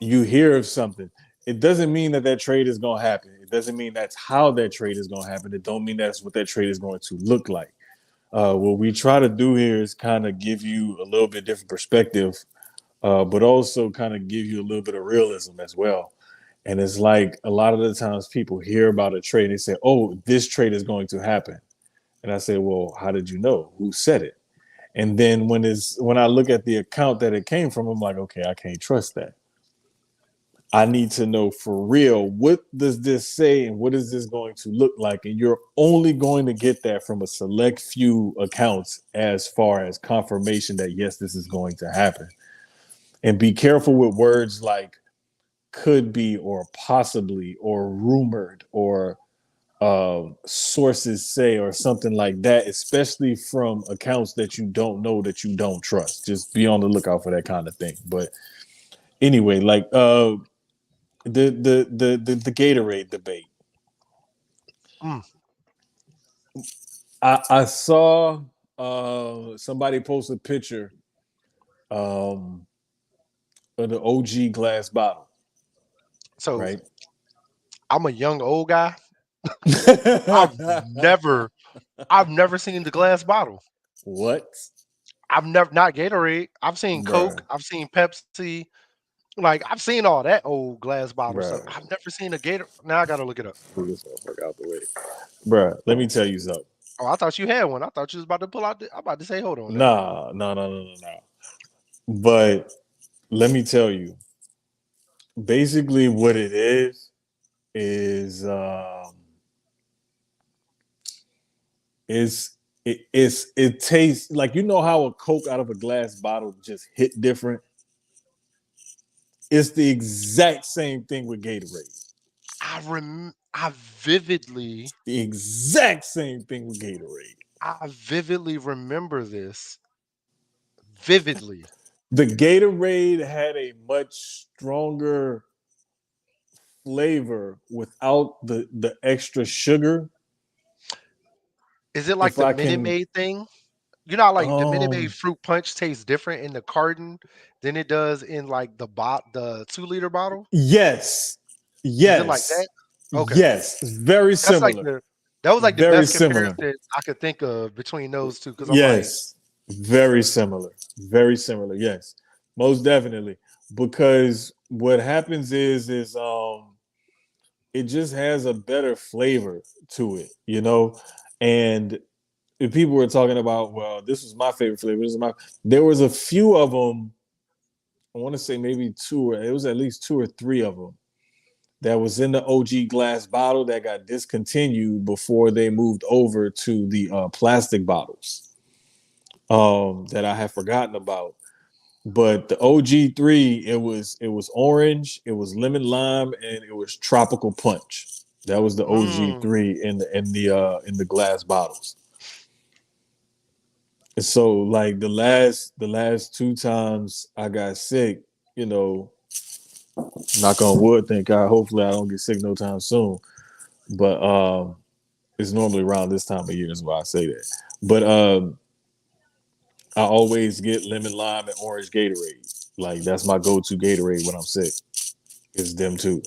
S3: you hear of something, it doesn't mean that trade is going to happen. It doesn't mean that's how that trade is going to happen. It don't mean that's what that trade is going to look like. What we try to do here is kind of give you a little bit different perspective, but also kind of give you a little bit of realism as well. And it's like a lot of the times people hear about a trade, they say, "Oh, this trade is going to happen." And I say, "Well, how did you know? Who said it?" And then when I look at the account that it came from, I'm like, okay, I can't trust that. I need to know for real, what does this say and what is this going to look like? And you're only going to get that from a select few accounts as far as confirmation that, yes, this is going to happen. And be careful with words like could be or possibly or rumored or sources say or something like that, especially from accounts that you don't know, that you don't trust. Just be on the lookout for that kind of thing. But anyway, like the Gatorade debate.
S2: Mm.
S3: I saw somebody post a picture of the OG glass bottle.
S2: So
S3: Right.
S2: I'm a young old guy. I've never seen the glass bottle.
S3: What?
S2: I've never not Gatorade. I've seen Coke.
S3: Bruh.
S2: I've seen Pepsi. Like I've seen all that old glass bottle stuff.
S3: Bruh.
S2: I've never seen a Gator. Now I gotta look it up.
S3: Move this motherfucker out the way. Bruh, let me tell you something.
S2: Oh, I thought you had one. I thought you was about to pull out. I'm about to say, hold on. Now.
S3: No. But let me tell you, basically what it is it tastes like, you know how a Coke out of a glass bottle just hit different. It's the exact same thing with Gatorade.
S2: I vividly
S3: The exact same thing with Gatorade.
S2: I vividly remember this. Vividly.
S3: The Gatorade had a much stronger flavor without the extra sugar.
S2: Is it like
S3: If
S2: the
S3: I
S2: Minute
S3: can,
S2: Maid thing? You know, how, like the Minute Maid fruit punch tastes different in the carton than it does in like the 2-liter bottle.
S3: yes,
S2: Is it like that? Okay,
S3: yes, very
S2: that's like
S3: similar,
S2: that was like the
S3: very
S2: best
S3: similar.
S2: comparison I could think of between those two. Because I'm like,
S3: Yes, very similar, very similar. Yes, most definitely. Because what happens is it just has a better flavor to it, you know. And if people were talking about, well, this was my favorite flavor. There was a few of them. I want to say maybe two, or it was at least two or three of them that was in the OG glass bottle that got discontinued before they moved over to the plastic bottles that I had forgotten about. But the OG3, it was orange, it was lemon lime, and it was tropical punch. That was the OG3 in the glass bottles. And so like the last two times I got sick, you know, knock on wood, thank God. Hopefully I don't get sick no time soon. But it's normally around this time of year is why I say that. But I always get lemon lime and orange Gatorade. Like that's my go-to Gatorade when I'm sick. It's them too.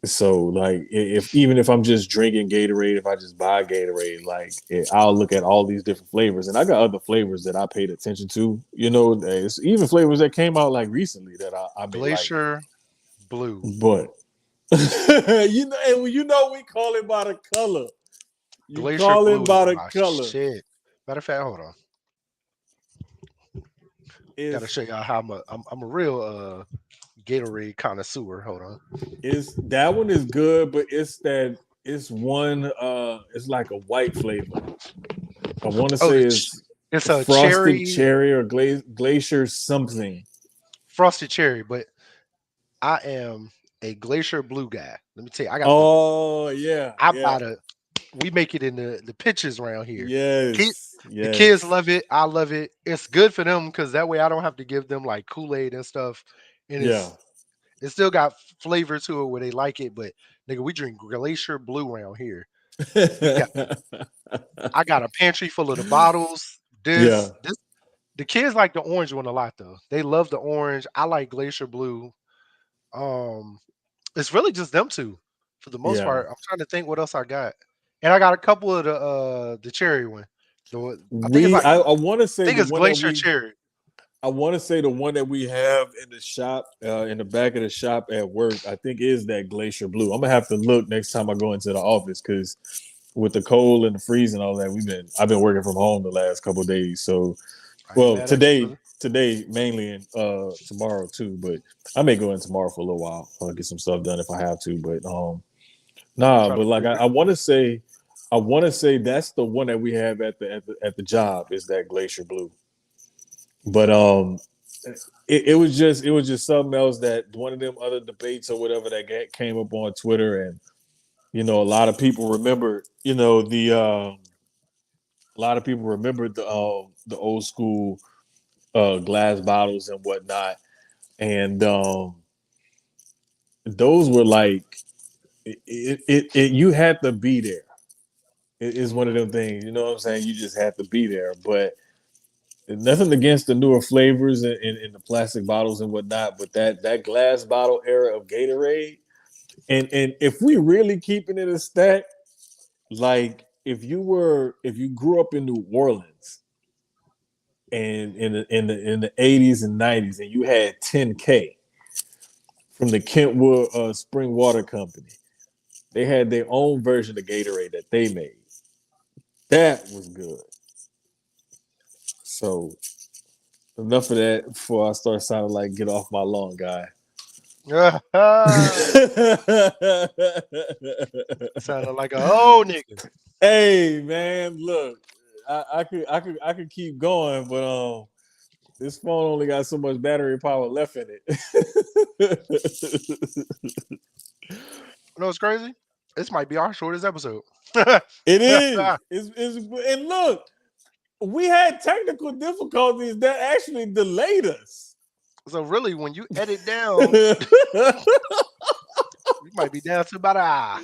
S3: So like even if I'm just drinking Gatorade, if I just buy Gatorade, like I'll look at all these different flavors, and I got other flavors that I paid attention to. You know, it's even flavors that came out like recently that I may like.
S2: Glacier Blue.
S3: But We call it by the color. You
S2: Glacier
S3: call
S2: blue
S3: it by
S2: is
S3: the
S2: my
S3: color.
S2: shit. Matter of fact, hold on. Gotta show y'all how I'm a real Gatorade connoisseur. Hold on.
S3: That one is good, but it's one it's like a white flavor. I want to
S2: Oh,
S3: say it's
S2: it's a
S3: frosted
S2: cherry,
S3: cherry or glacier something.
S2: frosted cherry, but I am a glacier blue guy. Let me tell you, I got
S3: Oh yeah,
S2: I
S3: yeah,
S2: buy we make it in the pitches around here.
S3: yes,
S2: The kids
S3: yes,
S2: love it. I love it. It's good for them because that way I don't have to give them like Kool-Aid and stuff. And
S3: yeah.
S2: it still got flavor to it where they like it. But nigga, we drink glacier blue around here. We got I got a pantry full of the bottles.
S3: Yeah.
S2: The kids like the orange one a lot though. They love the orange. I like glacier blue. Um, it's really just them two for the most
S3: Yeah.
S2: part. I'm trying to think what else I got, and I got a couple of the cherry one. I think it's like
S3: I want to
S2: I
S3: say
S2: think
S3: the
S2: it's
S3: one that
S2: glacier cherry.
S3: I want to say the one that we have in the shop, in the back of the shop at work, I think is that glacier blue. I'm gonna have to look next time I go into the office because with the cold and the freeze and all that, I've been working from home the last couple of days. So,
S2: I ain't
S3: well,
S2: mad at you, brother.
S3: today mainly, and tomorrow too. But I may go in tomorrow for a little while, get some stuff done if I have to. But nah.
S2: Trying
S3: But
S2: to
S3: like
S2: figure.
S3: I want to say, that's the one that we have at the job is that glacier blue. But it was just something else that one of them other debates or whatever that came up on Twitter, and a lot of people remember, a lot of people remember the old school glass bottles and whatnot, and those were like you had to be there. It is one of them things, you know what I'm saying? You just had to be there, but nothing against the newer flavors in the plastic bottles and whatnot, but that glass bottle era of Gatorade, and if we really keeping it a stack, like if you grew up in New Orleans and in the 80s and 90s, and you had 10K from the Kentwood Spring Water Company, they had their own version of Gatorade that they made. That was good. So enough of that before I start sounding like get off my lawn guy.
S2: Sounded like a whole nigga.
S3: Hey man, look, I could keep going, but this phone only got so much battery power left in it.
S2: You know what's crazy? This might be our shortest episode.
S3: It is. And look, we had technical difficulties that actually delayed us.
S2: So really, when you edit down, we might be down to about an hour.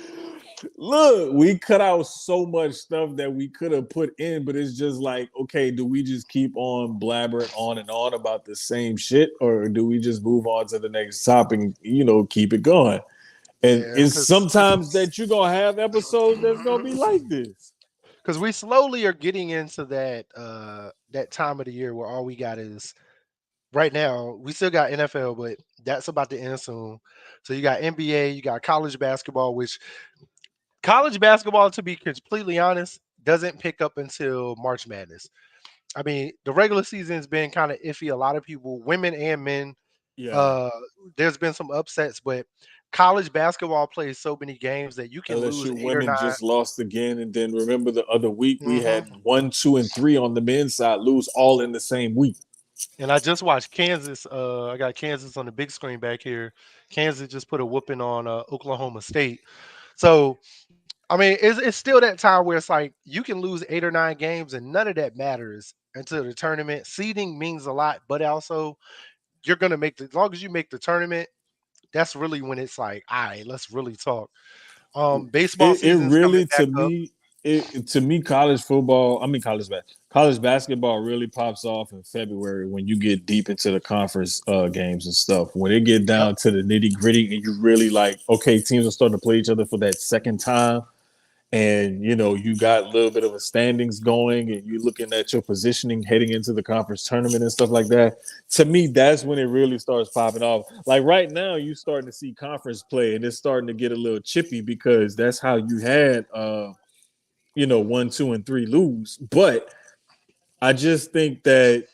S3: Look, we cut out so much stuff that we could have put in, but it's just like, okay, do we just keep on blabbering on and on about the same shit, or do we just move on to the next topic and, keep it going? And it's sometimes that you're gonna have episodes that's gonna be like this.
S2: Because we slowly are getting into that time of the year where all we got is right now. We still got NFL, but that's about to end soon. So you got NBA, you got college basketball, which college basketball, to be completely honest, doesn't pick up until March Madness. I mean, the regular season has been kind of iffy. A lot of people, women and men, there's been some upsets, but college basketball plays so many games that you can lose
S3: LSU
S2: 8 or
S3: women
S2: 9.
S3: just lost again, and then remember the other week we had
S2: Mhm.
S3: 1, 2, and 3 on the men's side lose all in the same week.
S2: And I just watched Kansas. I got Kansas on the big screen back here. Kansas just put a whooping on Oklahoma State. So, I mean, it's still that time where it's like you can lose 8 or 9 games and none of that matters until the tournament. Seeding means a lot, but also you're gonna as long as you make the tournament, that's really when it's like, all right, let's really talk. Baseball
S3: It
S2: season's coming
S3: really
S2: back up.
S3: college basketball really pops off in February when you get deep into the conference games and stuff. When it get
S2: Yep.
S3: down to the nitty gritty and you really like, okay, teams are starting to play each other for that second time, and you got a little bit of a standings going, and you're looking at your positioning heading into the conference tournament and stuff like that. To me, that's when it really starts popping off. Like right now, you starting to see conference play, and it's starting to get a little chippy because that's how you had 1, 2, and 3 lose. But I just think that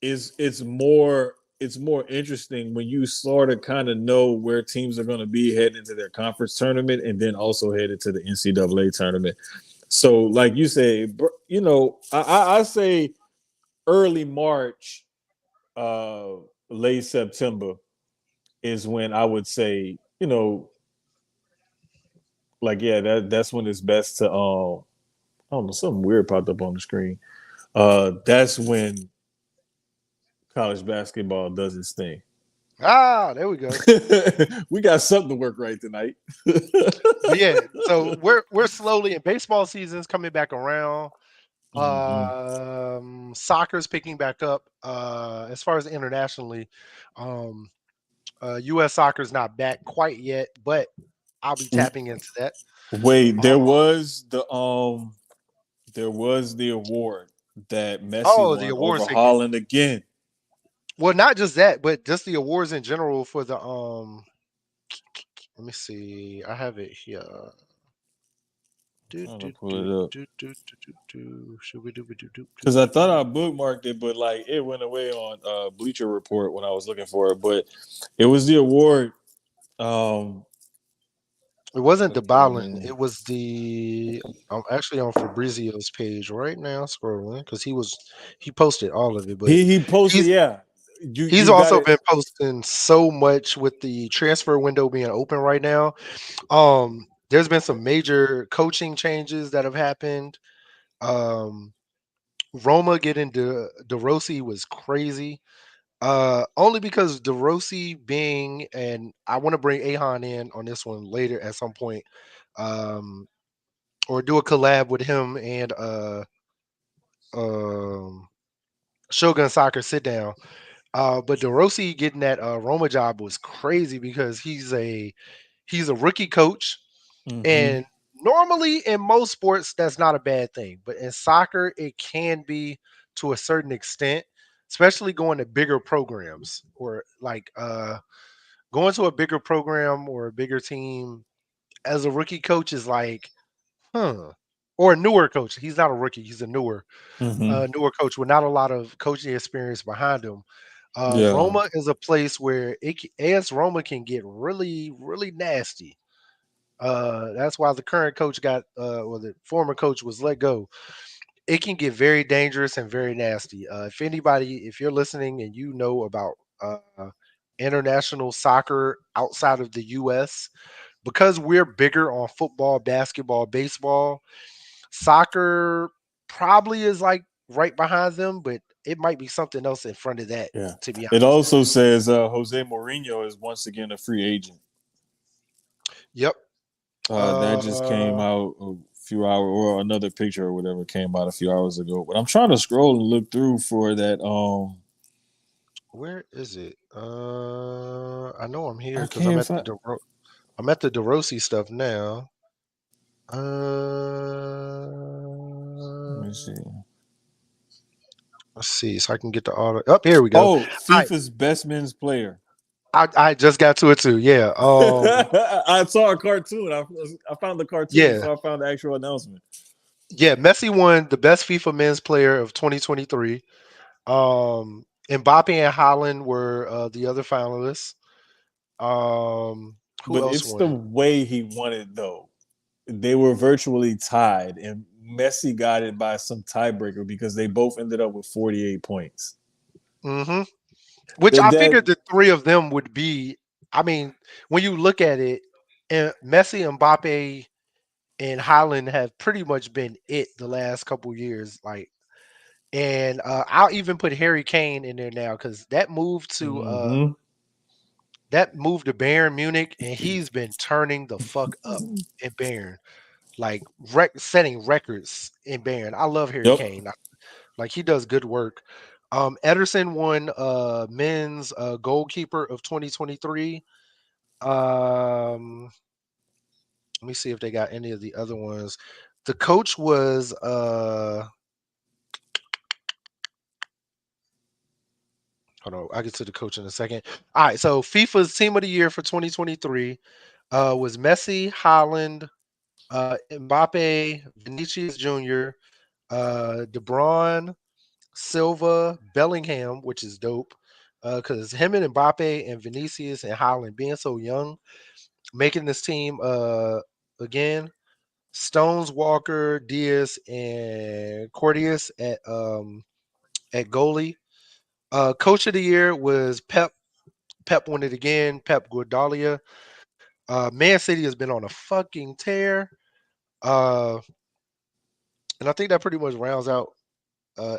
S3: it's more interesting when you sort of kind of know where teams are going to be heading into their conference tournament, and then also headed to the NCAA tournament. So, like you say, I say early March, late September is when I would say, like, yeah, that's when it's best to I don't know, something weird popped up on the screen. That's when college basketball does its thing.
S2: There we go.
S3: We got something to work right tonight.
S2: But yeah, so we're slowly, and baseball season's coming back around. Soccer's picking back up. As far as internationally, U.S. soccer's not back quite yet, but I'll be tapping into that.
S3: Wait, there was the award that Messi
S2: The
S3: won
S2: awards
S3: over
S2: they
S3: Holland again.
S2: Well, not just that, but just the awards in general for the let me see. I have it here.
S3: I'm gonna pull it up because I thought I bookmarked it, but like it went away on Bleacher Report when I was looking for it. But it was the award.
S2: It wasn't the Ballon. It was the. I'm actually on Fabrizio's page right now, scrolling because he posted all of it, but
S3: he posted,
S2: he's
S3: yeah.
S2: he's
S3: You got
S2: also
S3: it.
S2: been posting so much with the transfer window being open right now. There's been some major coaching changes that have happened. Roma getting De Rossi was crazy. Only because De Rossi being, and I want to bring Ahan in on this one later at some point, um, or do a collab with him and um, Shogun Soccer sit down. But De Rossi getting that Roma job was crazy because he's a rookie coach,
S3: Mm-hmm.
S2: and normally in most sports that's not a bad thing, but in soccer it can be to a certain extent, especially going to bigger programs or like going to a bigger program or a bigger team as a rookie coach is like, huh. Or a newer coach. He's not a rookie. He's a
S3: Mm-hmm.
S2: newer coach with not a lot of coaching experience behind him.
S3: Yeah.
S2: Roma is a place where AS Roma can get really, really nasty. That's why the current coach or the former coach was let go. It can get very dangerous and very nasty. If you're listening and you know about international soccer outside of the U.S., because we're bigger on football, basketball, baseball, soccer probably is like right behind them, but it might be something else in front of that,
S3: Yeah.
S2: to be
S3: It
S2: honest.
S3: also says Jose Mourinho is once again a free agent.
S2: Yep.
S3: That just came out a few hours, or another picture or whatever came out a few hours ago. But I'm trying to scroll and look through for that.
S2: Where is it? I know I'm here
S3: I
S2: because I'm
S3: can't
S2: at
S3: find.
S2: I'm at the DeRossi stuff now.
S3: Let me see.
S2: Let's see, so I can get the auto. Up here we go.
S3: Oh, FIFA's best men's player.
S2: I just got to it too. Yeah.
S3: I saw a cartoon. I found the cartoon
S2: Yeah.
S3: before I found the actual announcement.
S2: Yeah. Messi won the best FIFA men's player of 2023. Mbappe and Holland were the other finalists. Who
S3: But
S2: else
S3: it's the
S2: won?
S3: way he won it, though. They were virtually tied, and Messi got it by some tiebreaker because they both ended up with 48 points.
S2: Mm-hmm. Which
S3: That,
S2: I
S3: that
S2: figured the three of them would be. I mean, when you look at it, Messi, Mbappe, and Holland have pretty much been it the last couple years. Like, and I'll even put Harry Kane in there now because
S3: mm-hmm.
S2: that move to Bayern Munich, and he's been turning the fuck up in Bayern, like setting records in Bayern. I love Harry
S3: Yep.
S2: Kane. Like he does good work. Ederson won men's goalkeeper of 2023. Um, Let me see if they got any of the other ones. The coach was hold on, I'll get to the coach in a second. All right, so FIFA's team of the year for 2023 was Messi, Haaland, Mbappe, Vinicius Jr., De Bruyne, Silva, Bellingham, which is dope. Because him and Mbappe and Vinicius and Haaland being so young, making this team again. Stones, Walker, Diaz, and Cordius at goalie. Coach of the year was Pep. Pep won it again. Pep Guardiola. Man City has been on a fucking tear. Uh, and I think that pretty much rounds out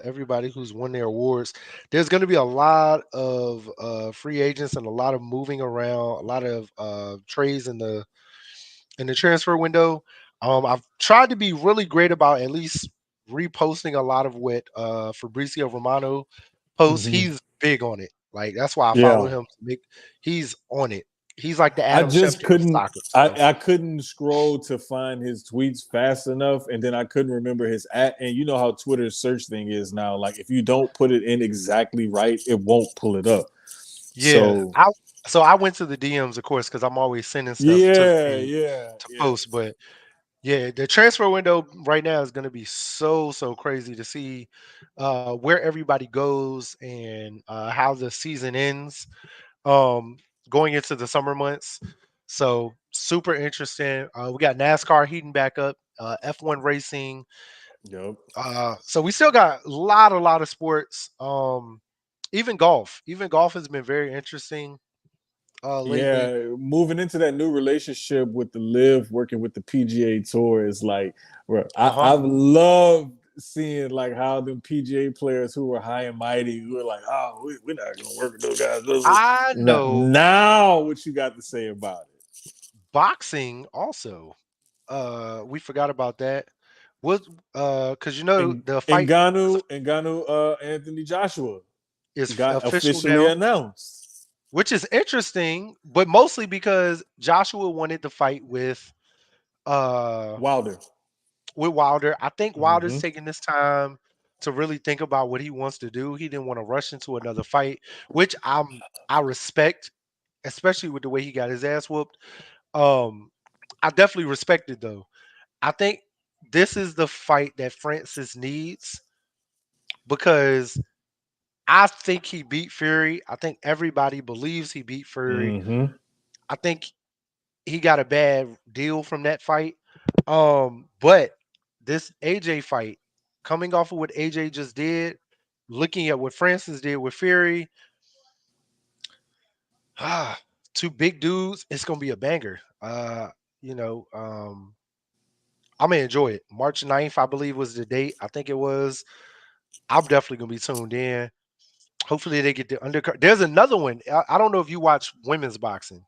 S2: everybody who's won their awards. There's going to be a lot of free agents and a lot of moving around, a lot of trades in the transfer window. I've tried to be really great about at least reposting a lot of what Fabrizio Romano posts.
S3: Mhm.
S2: He's big on it. Like that's why I follow
S3: Yeah.
S2: him. He's on it. He's like the
S3: I
S2: Adam
S3: just
S2: Schefter of
S3: couldn't.
S2: soccer stuff.
S3: I couldn't scroll to find his tweets fast enough, and then I couldn't remember his at. And you know how Twitter's search thing is now. Like if you don't put it in exactly right, it won't pull it up.
S2: Yeah, so I went to the DMs, of course, because I'm always sending stuff to the team
S3: Yeah.
S2: to post. But yeah, the transfer window right now is going to be so crazy to see where everybody goes and how the season ends um, going into the summer months. So super interesting. We got NASCAR heating back up, F1 racing.
S3: Yep.
S2: So we still got a lot of sports. Even golf. Even golf has been very interesting lately.
S3: Yeah, moving into that new relationship with the Live, working with the PGA Tour is like, bro,
S2: Uh-huh.
S3: I've loved seeing like how them PGA players who were high and mighty, who were like, oh, we're not gonna work with those guys.
S2: I know
S3: Now, what you got to say about it?
S2: boxing also. We forgot about that. What because
S3: And
S2: the fight
S3: Anthony Joshua
S2: is
S3: got
S2: official
S3: officially
S2: now,
S3: announced.
S2: which is interesting, but mostly because Joshua wanted to fight uh
S3: Wilder.
S2: with Wilder. I think Wilder's
S3: Mm-hmm.
S2: taking this time to really think about what he wants to do. He didn't want to rush into another fight, which I respect, especially with the way he got his ass whooped. Um, I definitely respect it though. I think this is the fight that Francis needs because I think he beat Fury. I think everybody believes he beat Fury.
S3: Mm-hmm.
S2: I think he got a bad deal from that fight. But this AJ fight, coming off of what AJ just did, looking at what Francis did with Fury, two big dudes, it's gonna be a banger. You know, I'm gonna enjoy it. March 9th, I believe, was the date. I think it was. I'm definitely gonna be tuned in. Hopefully they get the undercard. There's another one. I don't know if you watch women's boxing,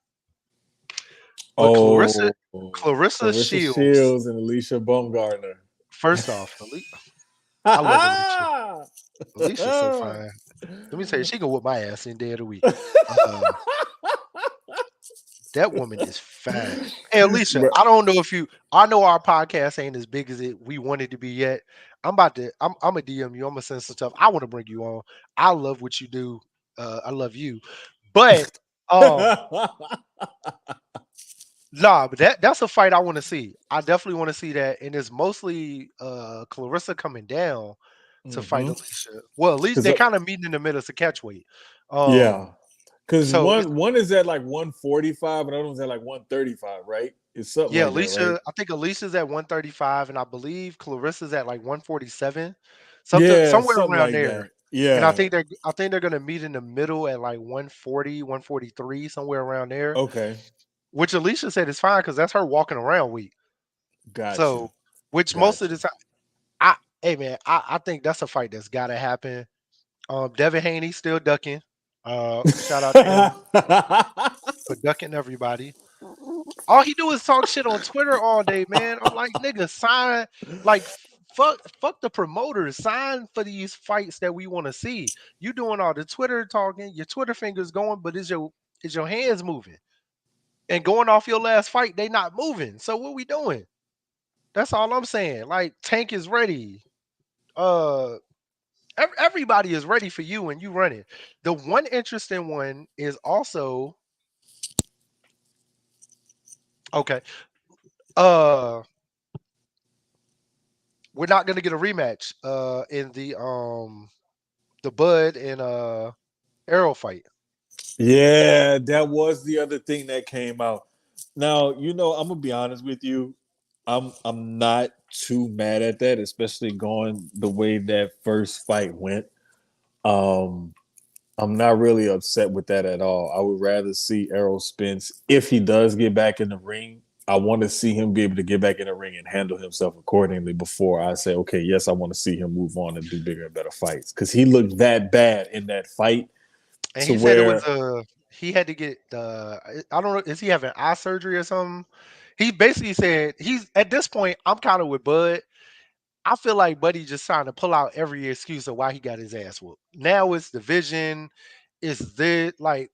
S2: but
S3: Oh,
S2: Clarissa
S3: Clarissa
S2: Shields.
S3: Shields and Alicia Baumgartner.
S2: First off, I love Alicia. Alicia's so fine. Let me tell you, she can whoop my ass any day of the week. Uh, that woman is fine. Hey, Alicia,
S3: Bro,
S2: I don't know if you. I know our podcast ain't as big as we want it to be yet. I'm about to. I'm a DM you. I'm gonna send some stuff. I want to bring you on. I love what you do. I love you, but nah, but that's a fight I want to see. I definitely want to see that, and it's mostly Clarissa coming down to fight
S3: Mhm.
S2: Alicia. Well, at least
S3: 'Cause,
S2: they're kind of meeting in the middle to catch weight.
S3: yeah, because
S2: So
S3: one is at like 145 and the other one's at like 135, right? It's something
S2: yeah,
S3: like that, right?
S2: Alicia. I think Alicia's at 135, and I believe Clarissa's at like 147,
S3: Yeah,
S2: somewhere
S3: something
S2: around
S3: like
S2: there.
S3: that.
S2: And I
S3: Yeah.
S2: think they're gonna meet in the middle at like 140, 143, somewhere around there.
S3: Okay.
S2: Which Alicia said is fine because that's her walking around week.
S3: Gotcha.
S2: So, which most of
S3: Gotcha.
S2: the time, hey man, I think that's a fight that's gotta happen. Devin Haney still ducking. Shout out to him for ducking everybody. All he do is talk shit on Twitter all day, man. I'm like, nigga, sign like fuck the promoters. Sign for these fights that we want to see. You doing all the Twitter talking, your Twitter fingers going, but is your hands moving? And going off your last fight, they not moving. So what we doing? That's all I'm saying. Like Tank is ready. Uh, everybody is ready for you when you run it. The one interesting one is also okay. Uh, we're not gonna get a rematch. In the Bud and Arrow fight.
S3: Yeah, that was the other thing that came out. Now, I'm gonna be honest with you. I'm not too mad at that, especially going the way that first fight went. Um, I'm not really upset with that at all. I would rather see Errol Spence if he does get back in the ring. I want to see him be able to get back in the ring and handle himself accordingly before I say, okay, yes, I want to see him move on and do bigger and better fights because he looked that bad in that fight.
S2: And
S3: To
S2: he said it
S3: where
S2: was he had to get I don't know, is he having eye surgery or something? He basically said he's at this point, I'm kind of with Bud. I feel like Buddy just trying to pull out every excuse of why he got his ass whooped. Now it's the vision, it's this like,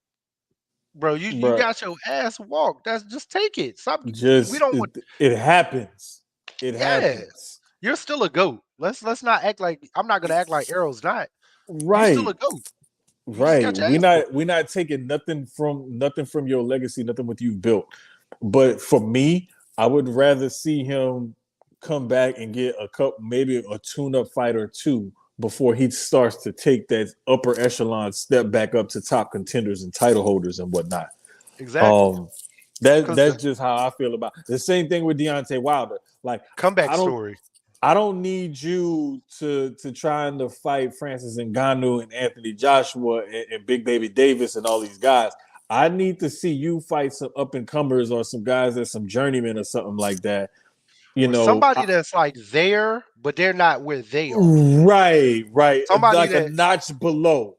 S2: bro, you
S3: bro,
S2: got your ass walked. That's just take it. Stop. We
S3: just
S2: don't want.
S3: it happens. It
S2: Yeah,
S3: happens.
S2: you're still a goat. Let's not act like I'm not gonna act like Arrow's not. You still
S3: Right.
S2: a goat. You just got
S3: Right.
S2: your
S3: We
S2: ass whooped.
S3: not we not taking nothing from your legacy, nothing what you've built. But for me, I would rather see him come back and get a cup, maybe a tune-up fight or two before he starts to take that upper echelon step back up to top contenders and title holders and whatnot.
S2: Exactly.
S3: Um, that
S2: Because the
S3: that's just how I feel about it. The same thing with Deontay Wilder. Like
S2: comeback
S3: I don't
S2: story.
S3: I don't need you to trying to fight Francis Ngannou and Anthony Joshua and Big Baby Davis and all these guys. I need to see you fight some up and comers or some guys that's some journeymen or something like that. You
S2: Or
S3: know,
S2: somebody that's like there, but they're not where they are.
S3: right,
S2: Somebody
S3: like a
S2: that
S3: notch below.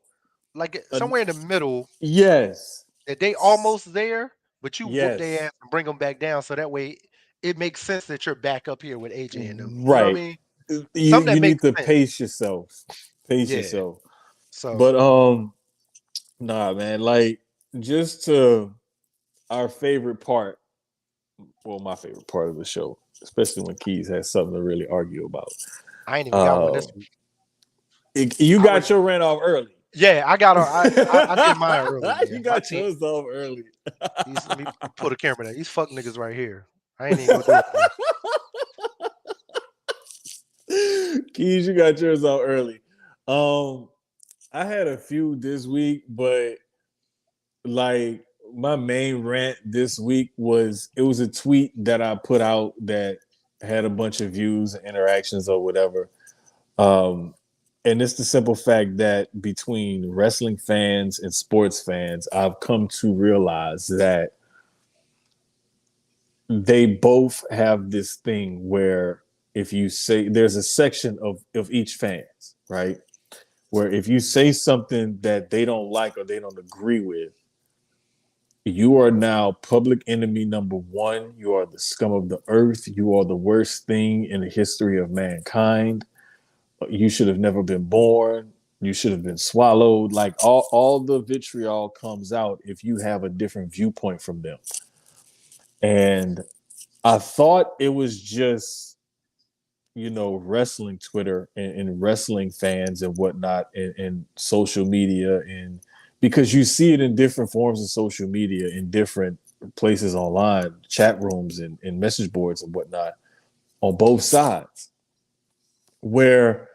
S2: like
S3: Uh,
S2: somewhere in the middle
S3: yes,
S2: that they almost there, but you whoop their
S3: yes,
S2: ass and bring them back down, so that way it makes sense that you're back up here with AJ and them. You know what I
S3: right.
S2: mean?
S3: You
S2: Something that
S3: you need
S2: makes
S3: to
S2: sense.
S3: pace yourself, pace
S2: Yeah.
S3: yourself.
S2: So
S3: But nah, man, like just to our favorite part, well, my favorite part of the show, especially when Keyz has something to really argue about.
S2: I ain't even got one
S3: Uh,
S2: this week.
S3: you
S2: I
S3: got
S2: already,
S3: your rant off early.
S2: yeah, I got. I did mine early,
S3: You
S2: man. My
S3: got
S2: team.
S3: yours off early.
S2: Let me pull the camera down. These fuck niggas right here. I ain't even gonna do it. Man.
S3: Keyz, you got yours off early. Um, I had a few this week, but like my main rant this week was it was a tweet that I put out that had a bunch of views and interactions or whatever. Um, and it's the simple fact that between wrestling fans and sports fans, I've come to realize that they both have this thing where if you say there's a section of each fans, right? Where if you say something that they don't like or they don't agree with, you are now public enemy number one. You are the scum of the earth. You are the worst thing in the history of mankind. You should have never been born. You should have been swallowed. Like all the vitriol comes out if you have a different viewpoint from them. And I thought it was just, wrestling Twitter and wrestling fans and whatnot and social media. And because you see it in different forms of social media, in different places online, chat rooms and message boards and whatnot on both sides, where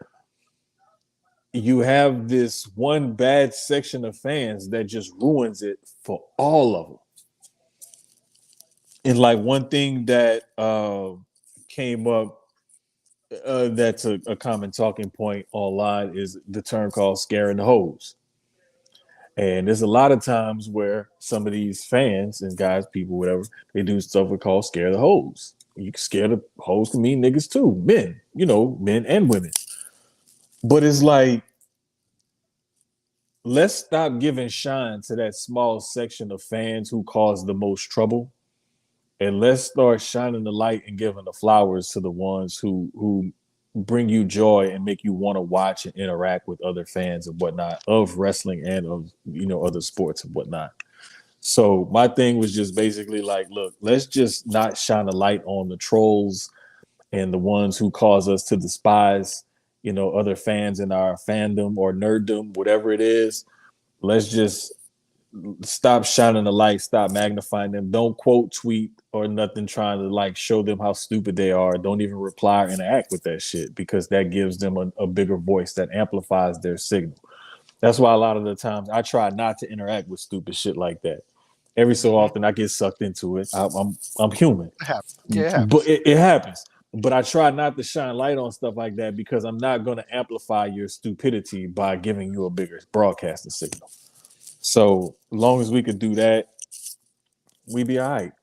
S3: you have this one bad section of fans that just ruins it for all of them. And like one thing that came up that's a common talking point online is the term called scaring the hose. And there's a lot of times where some of these fans and guys, people, whatever, they do stuff we call scare the hose. You can scare the hose can mean niggas too, men, men and women. But it's like, let's stop giving shine to that small section of fans who cause the most trouble. And let's start shining the light and giving the flowers to the ones who bring you joy and make you want to watch and interact with other fans and whatnot of wrestling and of other sports and whatnot. So my thing was just basically like, look, let's just not shine a light on the trolls and the ones who cause us to despise, other fans in our fandom or nerddom, whatever it is. Let's just stop shining the light, stop magnifying them. Don't quote tweet or nothing trying to like show them how stupid they are. Don't even reply or interact with that shit because that gives them a bigger voice that amplifies their signal. That's why a lot of the times I try not to interact with stupid shit like that. Every so often I get sucked into it. I'm human.
S2: It happens. Yeah, it happens.
S3: But it happens. But I try not to shine light on stuff like that because I'm not going to amplify your stupidity by giving you a bigger broadcasting signal. So as long as we could do that, we be all right.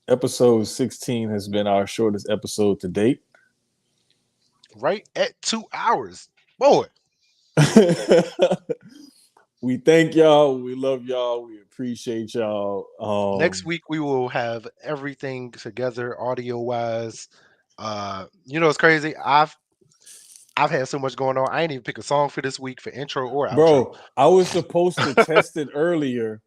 S3: Episode 16 has been our shortest episode to date.
S2: Right at 2 hours. Boy.
S3: We thank y'all. We love y'all. We appreciate y'all.
S2: Next week we will have everything together audio wise. It's crazy. I've had so much going on. I ain't even pick a song for this week for intro or outro.
S3: Bro, I was supposed to test it earlier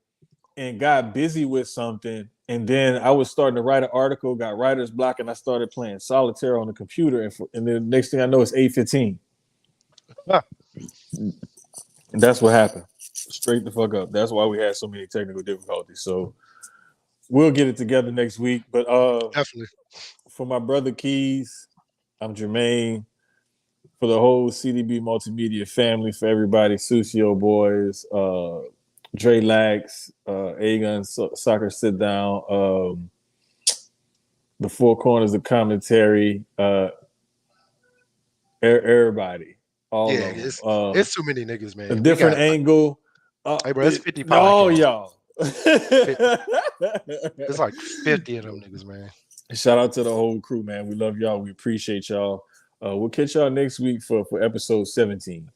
S3: and got busy with something. And then I was starting to write an article, got writer's block, and I started playing solitaire on the computer. And then the next thing I know, it's 8:15.
S2: Huh.
S3: And that's what happened. Straight the fuck up. That's why we had so many technical difficulties. So we'll get it together next week. But
S2: Definitely.
S3: For my brother Keyz, I'm Jermaine. For the whole CDB Multimedia family, for everybody, Sucio Boys, Dre Lax, A-Gun, Soccer Sit Down, the Four Corners of Commentary, everybody. All of them.
S2: It's too many niggas, man.
S3: A different angle.
S2: Hey, bro, it's 50 podcasts.
S3: Oh, y'all.
S2: It's like 50 of them niggas, man.
S3: Shout out to the whole crew, man. We love y'all. We appreciate y'all. We'll catch y'all next week for episode 17.